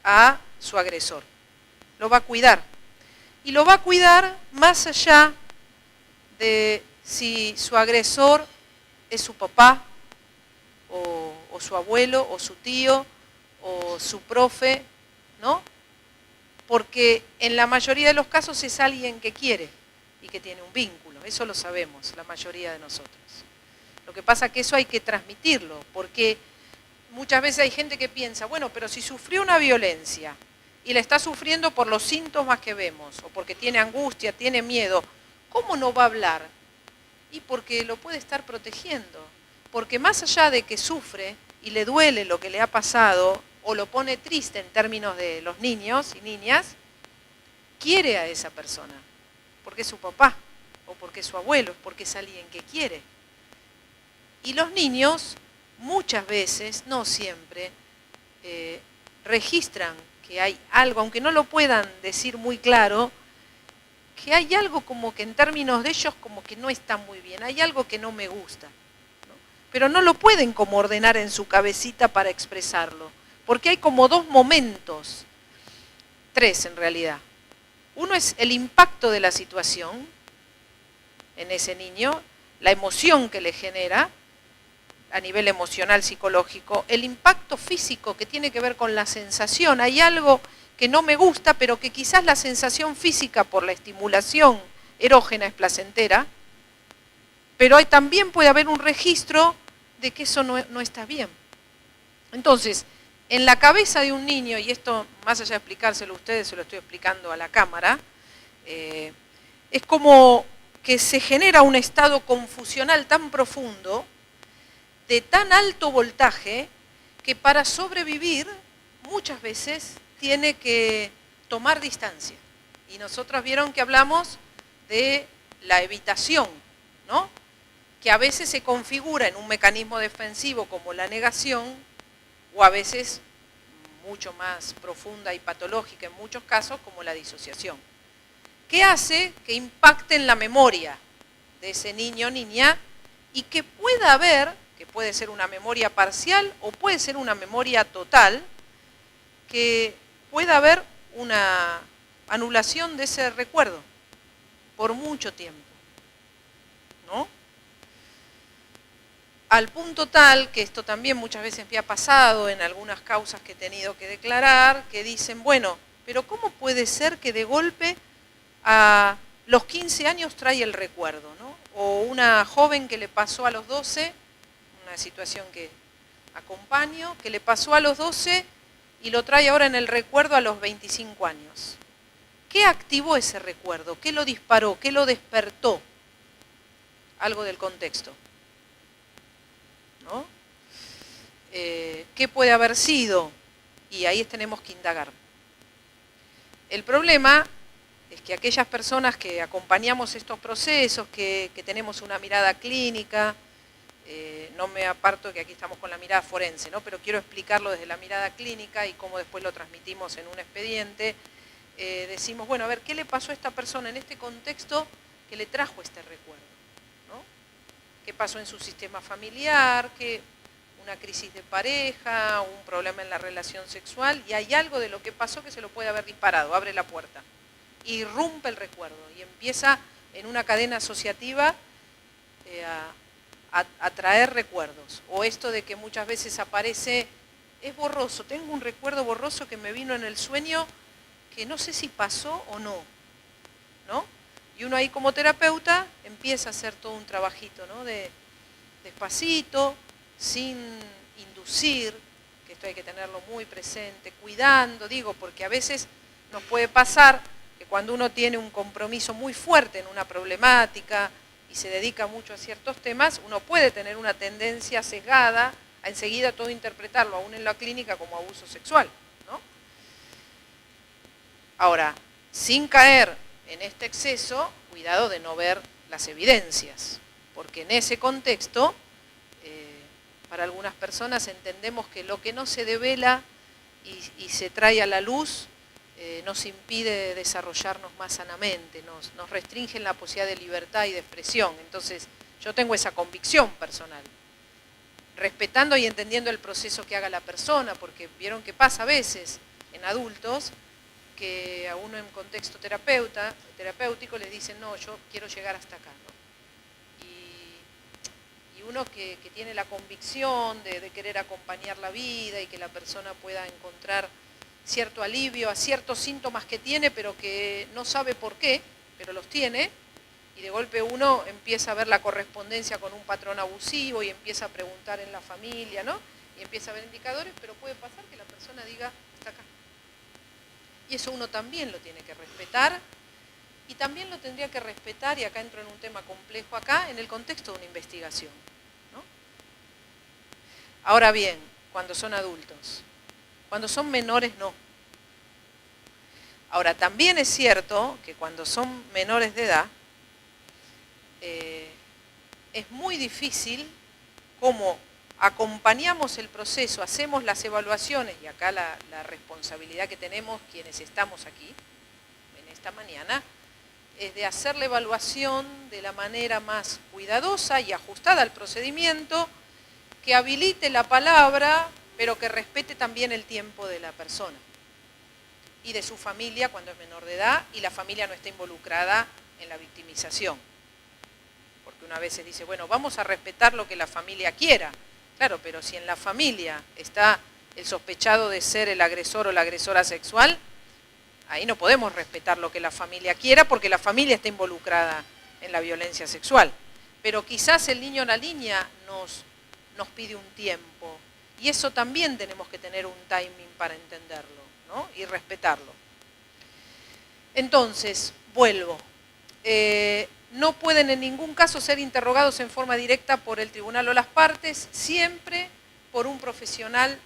a su agresor, lo va a cuidar. Y lo va a cuidar más allá de si su agresor es su papá, o su abuelo, o su tío, o su profe, ¿no? Porque en la mayoría de los casos es alguien que quiere y que tiene un vínculo, eso lo sabemos, la mayoría de nosotros. Lo que pasa es que eso hay que transmitirlo, porque muchas veces hay gente que piensa, bueno, pero si sufrió una violencia y la está sufriendo por los síntomas que vemos, o porque tiene angustia, tiene miedo, ¿cómo no va a hablar? Y porque lo puede estar protegiendo. Porque más allá de que sufre y le duele lo que le ha pasado, o lo pone triste en términos de los niños y niñas, quiere a esa persona, porque es su papá, o porque es su abuelo, porque es alguien que quiere. Y los niños, muchas veces, no siempre, registran que hay algo, aunque no lo puedan decir muy claro, que hay algo como que en términos de ellos como que no está muy bien, hay algo que no me gusta, ¿no? Pero no lo pueden como ordenar en su cabecita para expresarlo, porque hay como dos momentos, tres en realidad. Uno es el impacto de la situación en ese niño, la emoción que le genera a nivel emocional, psicológico, el impacto físico que tiene que ver con la sensación, hay algo que no me gusta, pero que quizás la sensación física por la estimulación erógena es placentera, pero también puede haber un registro de que eso no está bien. Entonces, en la cabeza de un niño, y esto más allá de explicárselo a ustedes, se lo estoy explicando a la cámara, es como que se genera un estado confusional tan profundo, de tan alto voltaje, que para sobrevivir muchas veces tiene que tomar distancia. Y nosotros vieron que hablamos de la evitación, ¿no? Que a veces se configura en un mecanismo defensivo como la negación, o a veces mucho más profunda y patológica en muchos casos como la disociación. ¿Qué hace? Que impacte en la memoria de ese niño o niña y que pueda haber, que puede ser una memoria parcial o puede ser una memoria total, que pueda haber una anulación de ese recuerdo por mucho tiempo, ¿no? Al punto tal, que esto también muchas veces me ha pasado en algunas causas que he tenido que declarar, que dicen, bueno, pero ¿cómo puede ser que de golpe a los 15 años trae el recuerdo, ¿no? O una joven que le pasó a los 12, una situación que acompaño, que le pasó a los 12 y lo trae ahora en el recuerdo a los 25 años. ¿Qué activó ese recuerdo? ¿Qué lo disparó? ¿Qué lo despertó? Algo del contexto, ¿no? ¿Qué puede haber sido? Y ahí tenemos que indagar. El problema es que aquellas personas que acompañamos estos procesos, que tenemos una mirada clínica, no me aparto que aquí estamos con la mirada forense, ¿no? Pero quiero explicarlo desde la mirada clínica y cómo después lo transmitimos en un expediente. Decimos, bueno, a ver, ¿qué le pasó a esta persona en este contexto que le trajo este recuerdo? ¿No? ¿Qué pasó en su sistema familiar? ¿Qué, una crisis de pareja? ¿Un problema en la relación sexual? Y hay algo de lo que pasó que se lo puede haber disparado, abre la puerta. Irrumpe el recuerdo y empieza en una cadena asociativa a traer recuerdos. O esto de que muchas veces aparece, es borroso, tengo un recuerdo borroso que me vino en el sueño que no sé si pasó o no, ¿no? Y uno ahí como terapeuta empieza a hacer todo un trabajito, ¿no? Despacito, sin inducir, que esto hay que tenerlo muy presente, cuidando, digo, porque a veces nos puede pasar que cuando uno tiene un compromiso muy fuerte en una problemática y se dedica mucho a ciertos temas, uno puede tener una tendencia sesgada a enseguida todo interpretarlo, aún en la clínica, como abuso sexual, ¿no? Ahora, sin caer en este exceso, cuidado de no ver las evidencias, porque en ese contexto, para algunas personas entendemos que lo que no se devela y se trae a la luz nos impide desarrollarnos más sanamente, nos restringe la posibilidad de libertad y de expresión. Entonces, yo tengo esa convicción personal, respetando y entendiendo el proceso que haga la persona, porque vieron que pasa a veces en adultos, que a uno en contexto terapéutico les dicen, no, yo quiero llegar hasta acá, ¿no? Y uno que tiene la convicción de querer acompañar la vida y que la persona pueda encontrar cierto alivio a ciertos síntomas que tiene, pero que no sabe por qué, pero los tiene, y de golpe uno empieza a ver la correspondencia con un patrón abusivo y empieza a preguntar en la familia, ¿no? Y empieza a ver indicadores, pero puede pasar que la persona diga, hasta acá. Y eso uno también lo tiene que respetar, y también lo tendría que respetar, y acá entro en un tema complejo acá, en el contexto de una investigación, ¿no? Ahora bien, cuando son adultos, cuando son menores no. Ahora, también es cierto que cuando son menores de edad, es muy difícil cómo acompañamos el proceso, hacemos las evaluaciones, y acá la responsabilidad que tenemos quienes estamos aquí, en esta mañana, es de hacer la evaluación de la manera más cuidadosa y ajustada al procedimiento, que habilite la palabra, pero que respete también el tiempo de la persona y de su familia cuando es menor de edad y la familia no está involucrada en la victimización. Porque una vez se dice, bueno, vamos a respetar lo que la familia quiera. Claro, pero si en la familia está el sospechado de ser el agresor o la agresora sexual, ahí no podemos respetar lo que la familia quiera porque la familia está involucrada en la violencia sexual. Pero quizás el niño o la niña nos pide un tiempo. Y eso también tenemos que tener un timing para entenderlo, ¿no? Y respetarlo. Entonces, vuelvo. No pueden en ningún caso ser interrogados en forma directa por el tribunal o las partes, siempre por un profesional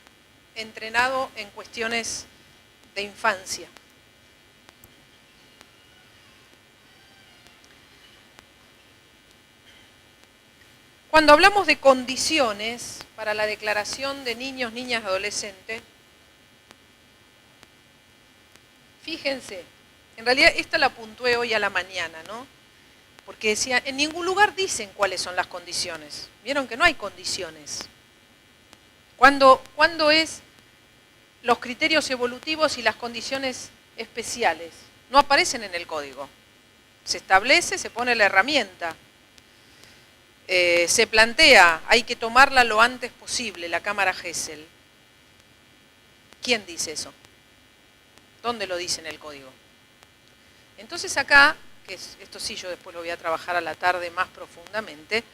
entrenado en cuestiones de infancia. Cuando hablamos de condiciones para la declaración de niños, niñas, adolescentes, fíjense, en realidad esta la puntué hoy a la mañana, ¿no? Porque decía, en ningún lugar dicen cuáles son las condiciones. Vieron que no hay condiciones. ¿Cuándo es los criterios evolutivos y las condiciones especiales? No aparecen en el código. Se establece, se pone la herramienta. Se plantea, hay que tomarla lo antes posible, la cámara Gesell. ¿Quién dice eso? ¿Dónde lo dice en el código? Entonces acá, que esto sí yo después lo voy a trabajar a la tarde más profundamente,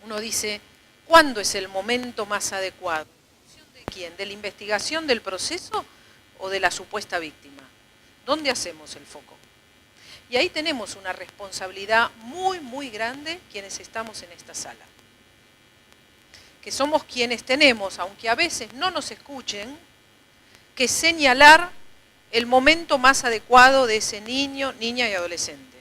uno dice, ¿cuándo es el momento más adecuado? ¿En función de quién? ¿De la investigación del proceso o de la supuesta víctima? ¿Dónde hacemos el foco? Y ahí tenemos una responsabilidad muy, muy grande quienes estamos en esta sala. Que somos quienes tenemos, aunque a veces no nos escuchen, que señalar el momento más adecuado de ese niño, niña y adolescente.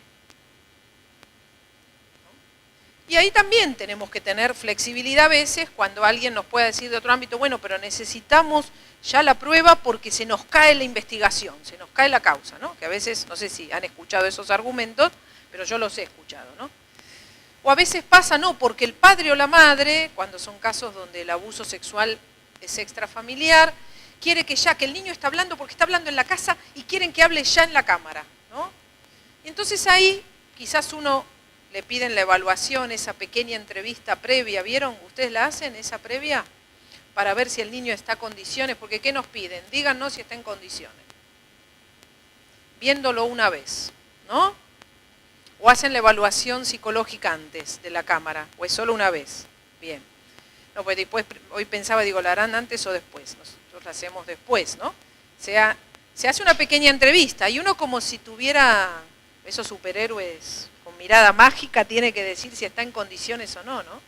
Y ahí también tenemos que tener flexibilidad a veces cuando alguien nos pueda decir de otro ámbito, bueno, pero necesitamos ya la prueba porque se nos cae la investigación, se nos cae la causa, ¿no? Que a veces, no sé si han escuchado esos argumentos, pero yo los he escuchado, ¿no? O a veces pasa, no, porque el padre o la madre, cuando son casos donde el abuso sexual es extrafamiliar, quiere que ya, que el niño está hablando porque está hablando en la casa y quieren que hable ya en la cámara, ¿no? Y entonces ahí quizás uno le piden la evaluación, esa pequeña entrevista previa, ¿vieron? ¿Ustedes la hacen, esa previa? Para ver si el niño está en condiciones, porque ¿qué nos piden? Díganos si está en condiciones. Viéndolo una vez, ¿no? O hacen la evaluación psicológica antes de la cámara, o es solo una vez. Bien. No, pues después, hoy pensaba, digo, ¿la harán antes o después? Nosotros la hacemos después, ¿no? Se hace una pequeña entrevista y uno como si tuviera esos superhéroes con mirada mágica tiene que decir si está en condiciones o no, ¿no?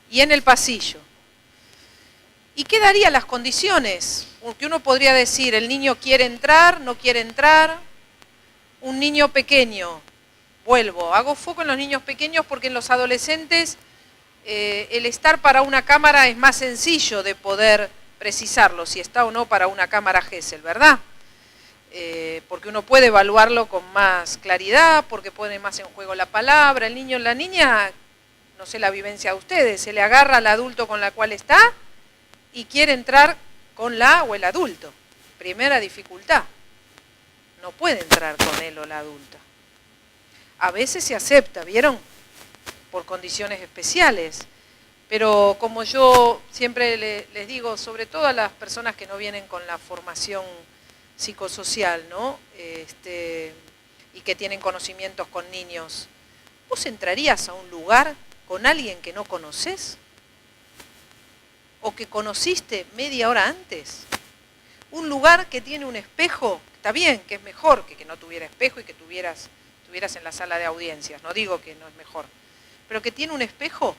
Y en el pasillo. ¿Y qué daría las condiciones? Porque uno podría decir, el niño quiere entrar, no quiere entrar. Un niño pequeño, vuelvo, hago foco en los niños pequeños porque en los adolescentes el estar para una cámara es más sencillo de poder precisarlo, si está o no para una cámara Gesell, ¿verdad? Porque uno puede evaluarlo con más claridad, porque pone más en juego la palabra. El niño o la niña, no sé la vivencia de ustedes, se le agarra al adulto con la cual está y quiere entrar con la o el adulto. Primera dificultad, no puede entrar con él o la adulta. A veces se acepta, ¿vieron? Por condiciones especiales. Pero como yo siempre les digo, sobre todo a las personas que no vienen con la formación psicosocial, ¿no? Y que tienen conocimientos con niños, ¿vos entrarías a un lugar con alguien que no conoces? ¿O que conociste media hora antes? Un lugar que tiene un espejo, está bien, que es mejor que no tuviera espejo y que estuvieras en la sala de audiencias, no digo que no es mejor, pero que tiene un espejo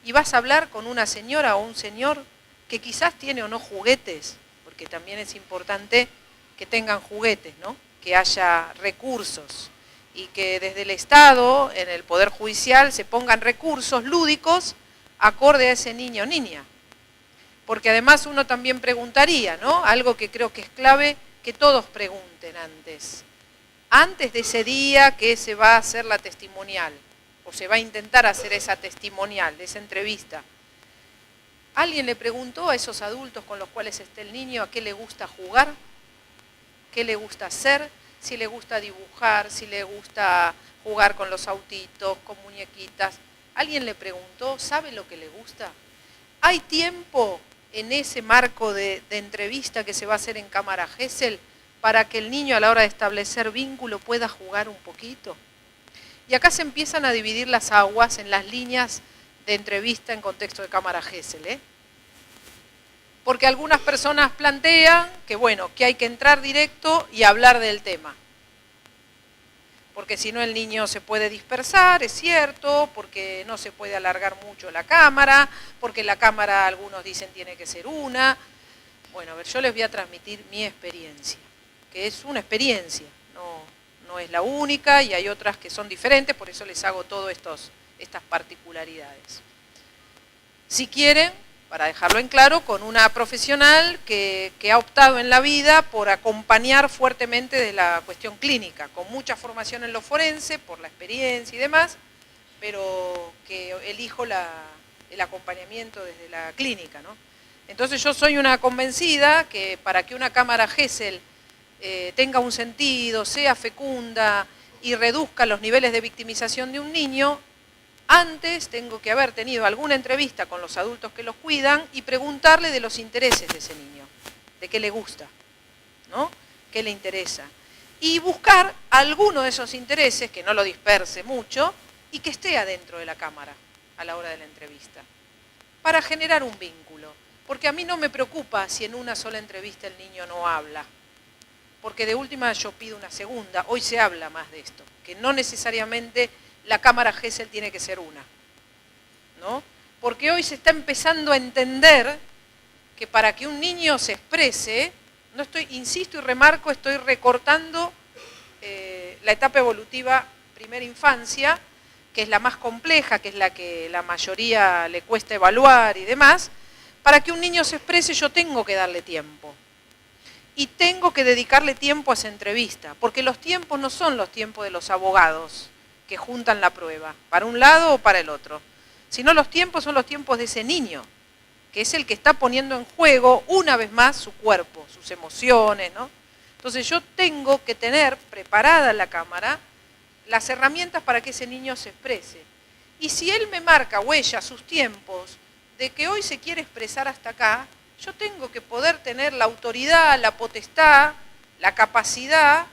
y vas a hablar con una señora o un señor que quizás tiene o no juguetes, porque también es importante que tengan juguetes, ¿no? Que haya recursos y que desde el Estado, en el Poder Judicial, se pongan recursos lúdicos acorde a ese niño o niña. Porque además uno también preguntaría, ¿no? Algo que creo que es clave, que todos pregunten antes de ese día que se va a hacer la testimonial, o se va a intentar hacer esa testimonial, esa entrevista. ¿Alguien le preguntó a esos adultos con los cuales está el niño a qué le gusta jugar? ¿Qué le gusta hacer? Si le gusta dibujar, si le gusta jugar con los autitos, con muñequitas. ¿Alguien le preguntó? ¿Sabe lo que le gusta? ¿Hay tiempo en ese marco de entrevista que se va a hacer en cámara Gesell para que el niño a la hora de establecer vínculo pueda jugar un poquito? Y acá se empiezan a dividir las aguas en las líneas de entrevista en contexto de cámara Gesell, ¿eh? Porque algunas personas plantean que, bueno, que hay que entrar directo y hablar del tema. Porque si no el niño se puede dispersar, es cierto, porque no se puede alargar mucho la cámara, porque la cámara, algunos dicen, tiene que ser una. Bueno, a ver, yo les voy a transmitir mi experiencia, que es una experiencia, no es la única y hay otras que son diferentes, por eso les hago todas estas particularidades. Si quieren, para dejarlo en claro, con una profesional que ha optado en la vida por acompañar fuertemente de la cuestión clínica, con mucha formación en lo forense, por la experiencia y demás, pero que elijo el acompañamiento desde la clínica, ¿no? Entonces yo soy una convencida que para que una cámara Gesell tenga un sentido, sea fecunda y reduzca los niveles de victimización de un niño, antes tengo que haber tenido alguna entrevista con los adultos que los cuidan y preguntarle de los intereses de ese niño, de qué le gusta, ¿no? ¿Qué le interesa? Y buscar alguno de esos intereses, que no lo disperse mucho, y que esté adentro de la cámara a la hora de la entrevista, para generar un vínculo. Porque a mí no me preocupa si en una sola entrevista el niño no habla, porque de última yo pido una segunda, hoy se habla más de esto, que no necesariamente la cámara Gesell tiene que ser una, ¿no? Porque hoy se está empezando a entender que para que un niño se exprese, no estoy, insisto y remarco, estoy recortando la etapa evolutiva primera infancia, que es la más compleja, que es la que la mayoría le cuesta evaluar y demás, para que un niño se exprese yo tengo que darle tiempo. Y tengo que dedicarle tiempo a esa entrevista, porque los tiempos no son los tiempos de los abogados que juntan la prueba, para un lado o para el otro, sino los tiempos son los tiempos de ese niño, que es el que está poniendo en juego una vez más su cuerpo, sus emociones, ¿no? Entonces yo tengo que tener preparada la cámara las herramientas para que ese niño se exprese. Y si él me marca huella, sus tiempos, de que hoy se quiere expresar hasta acá, yo tengo que poder tener la autoridad, la potestad, la capacidad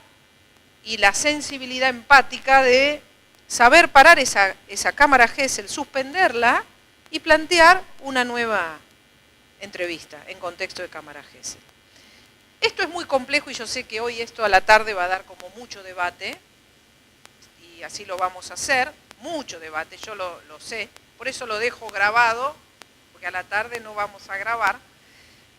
y la sensibilidad empática de saber parar esa cámara Gesell, suspenderla y plantear una nueva entrevista en contexto de cámara Gesell. Esto es muy complejo y yo sé que hoy esto a la tarde va a dar como mucho debate y así lo vamos a hacer, mucho debate, yo lo sé, por eso lo dejo grabado, porque a la tarde no vamos a grabar.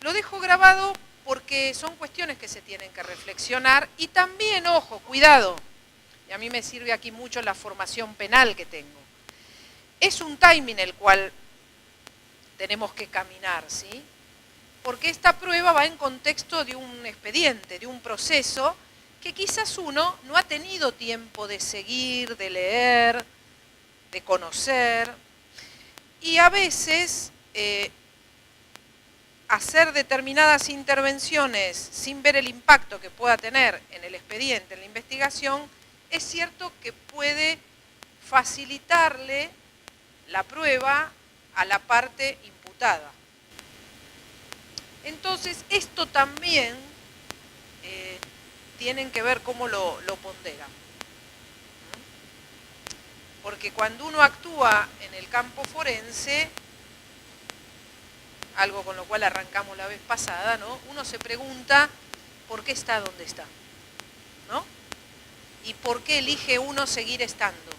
Lo dejo grabado porque son cuestiones que se tienen que reflexionar y también, ojo, cuidado, y a mí me sirve aquí mucho la formación penal que tengo. Es un timing el cual tenemos que caminar, ¿sí? Porque esta prueba va en contexto de un expediente, de un proceso que quizás uno no ha tenido tiempo de seguir, de leer, de conocer, y a veces hacer determinadas intervenciones sin ver el impacto que pueda tener en el expediente, en la investigación, es cierto que puede facilitarle la prueba a la parte imputada. Entonces, esto también tienen que ver cómo lo ponderan. Porque cuando uno actúa en el campo forense, algo con lo cual arrancamos la vez pasada, ¿no? Uno se pregunta por qué está donde está, ¿no? Y por qué elige uno seguir estando,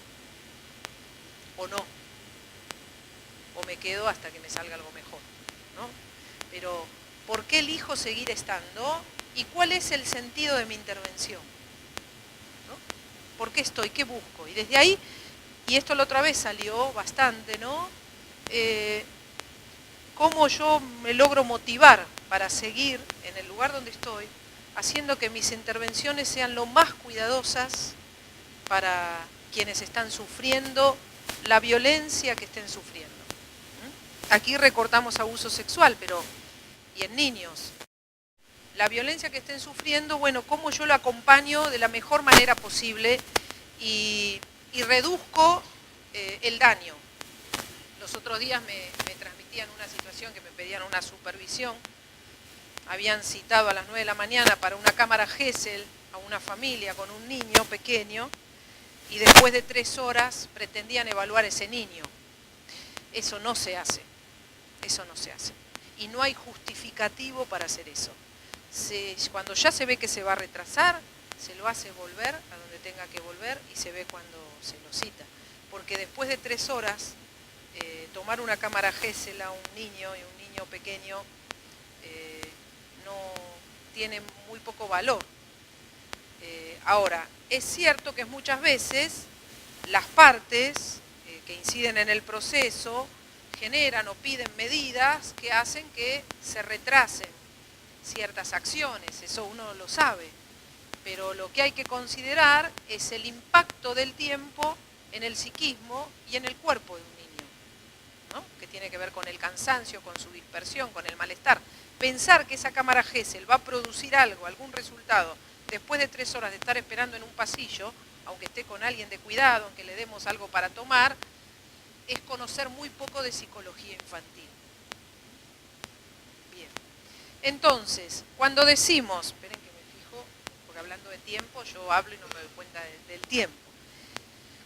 o no, o me quedo hasta que me salga algo mejor, ¿no? Pero, ¿por qué elijo seguir estando? ¿Y cuál es el sentido de mi intervención? ¿No? ¿Por qué estoy? ¿Qué busco? Y desde ahí, y esto la otra vez salió bastante, ¿no? Cómo yo me logro motivar para seguir en el lugar donde estoy, haciendo que mis intervenciones sean lo más cuidadosas para quienes están sufriendo la violencia que estén sufriendo. Aquí recortamos abuso sexual, pero y en niños. La violencia que estén sufriendo, bueno, cómo yo lo acompaño de la mejor manera posible y reduzco el daño. Los otros días me transmitían una situación que me pedían una supervisión. Habían citado a las 9 de la mañana para una cámara Gesell a una familia con un niño pequeño y después de 3 horas pretendían evaluar ese niño. Eso no se hace, eso no se hace. Y no hay justificativo para hacer eso. Cuando ya se ve que se va a retrasar, se lo hace volver a donde tenga que volver y se ve cuando se lo cita. Porque después de 3 horas, tomar una cámara Gesell a un niño y un niño pequeño no tiene muy poco valor. Ahora, es cierto que muchas veces las partes que inciden en el proceso generan o piden medidas que hacen que se retrasen ciertas acciones, eso uno lo sabe, pero lo que hay que considerar es el impacto del tiempo en el psiquismo y en el cuerpo de un niño, ¿no? Que tiene que ver con el cansancio, con su dispersión, con el malestar. Pensar que esa cámara Gesell va a producir algo, algún resultado, después de 3 horas de estar esperando en un pasillo, aunque esté con alguien de cuidado, aunque le demos algo para tomar, es conocer muy poco de psicología infantil. Bien. Entonces, cuando decimos, esperen que me fijo, porque hablando de tiempo, yo hablo y no me doy cuenta del tiempo.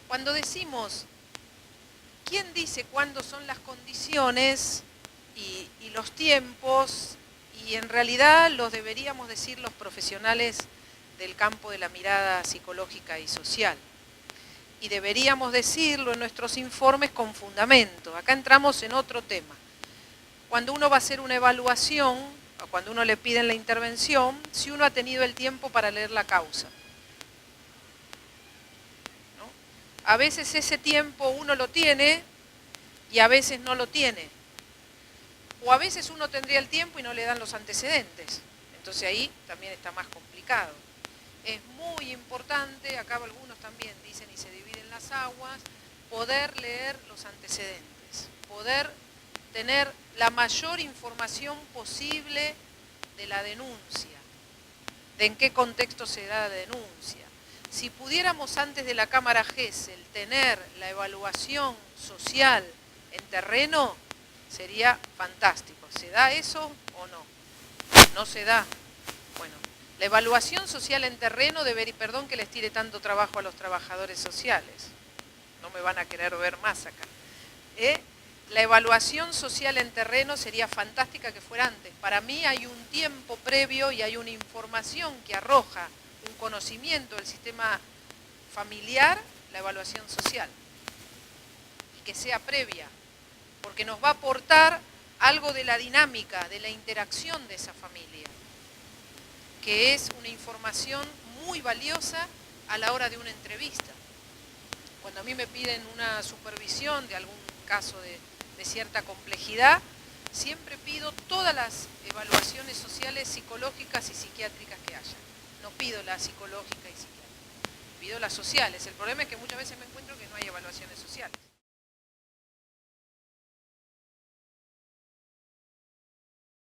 Cuando decimos, ¿quién dice cuándo son las condiciones y los tiempos? Y en realidad los deberíamos decir los profesionales del campo de la mirada psicológica y social. Y deberíamos decirlo en nuestros informes con fundamento. Acá entramos en otro tema. Cuando uno va a hacer una evaluación, o cuando uno le piden la intervención, si uno ha tenido el tiempo para leer la causa. ¿No? a veces ese tiempo uno lo tiene y a veces no lo tiene. O a veces uno tendría el tiempo y no le dan los antecedentes. Entonces ahí también está más complicado. Es muy importante, acá algunos también dicen y se dividen las aguas, poder leer los antecedentes, poder tener la mayor información posible de la denuncia, de en qué contexto se da la denuncia. Si pudiéramos antes de la Cámara GESEL tener la evaluación social en terreno, sería fantástico. ¿Se da eso o no? No se da. Bueno, la evaluación social en terreno debería, perdón que les tire tanto trabajo a los trabajadores sociales, no me van a querer ver más acá. La evaluación social en terreno sería fantástica que fuera antes. Para mí hay un tiempo previo y hay una información que arroja un conocimiento del sistema familiar, la evaluación social, y que sea previa, porque nos va a aportar algo de la dinámica, de la interacción de esa familia, que es una información muy valiosa a la hora de una entrevista. Cuando a mí me piden una supervisión de algún caso de cierta complejidad, siempre pido todas las evaluaciones sociales, psicológicas y psiquiátricas que haya. No pido la psicológica y psiquiátrica, pido las sociales. El problema es que muchas veces me encuentro que no hay evaluaciones sociales.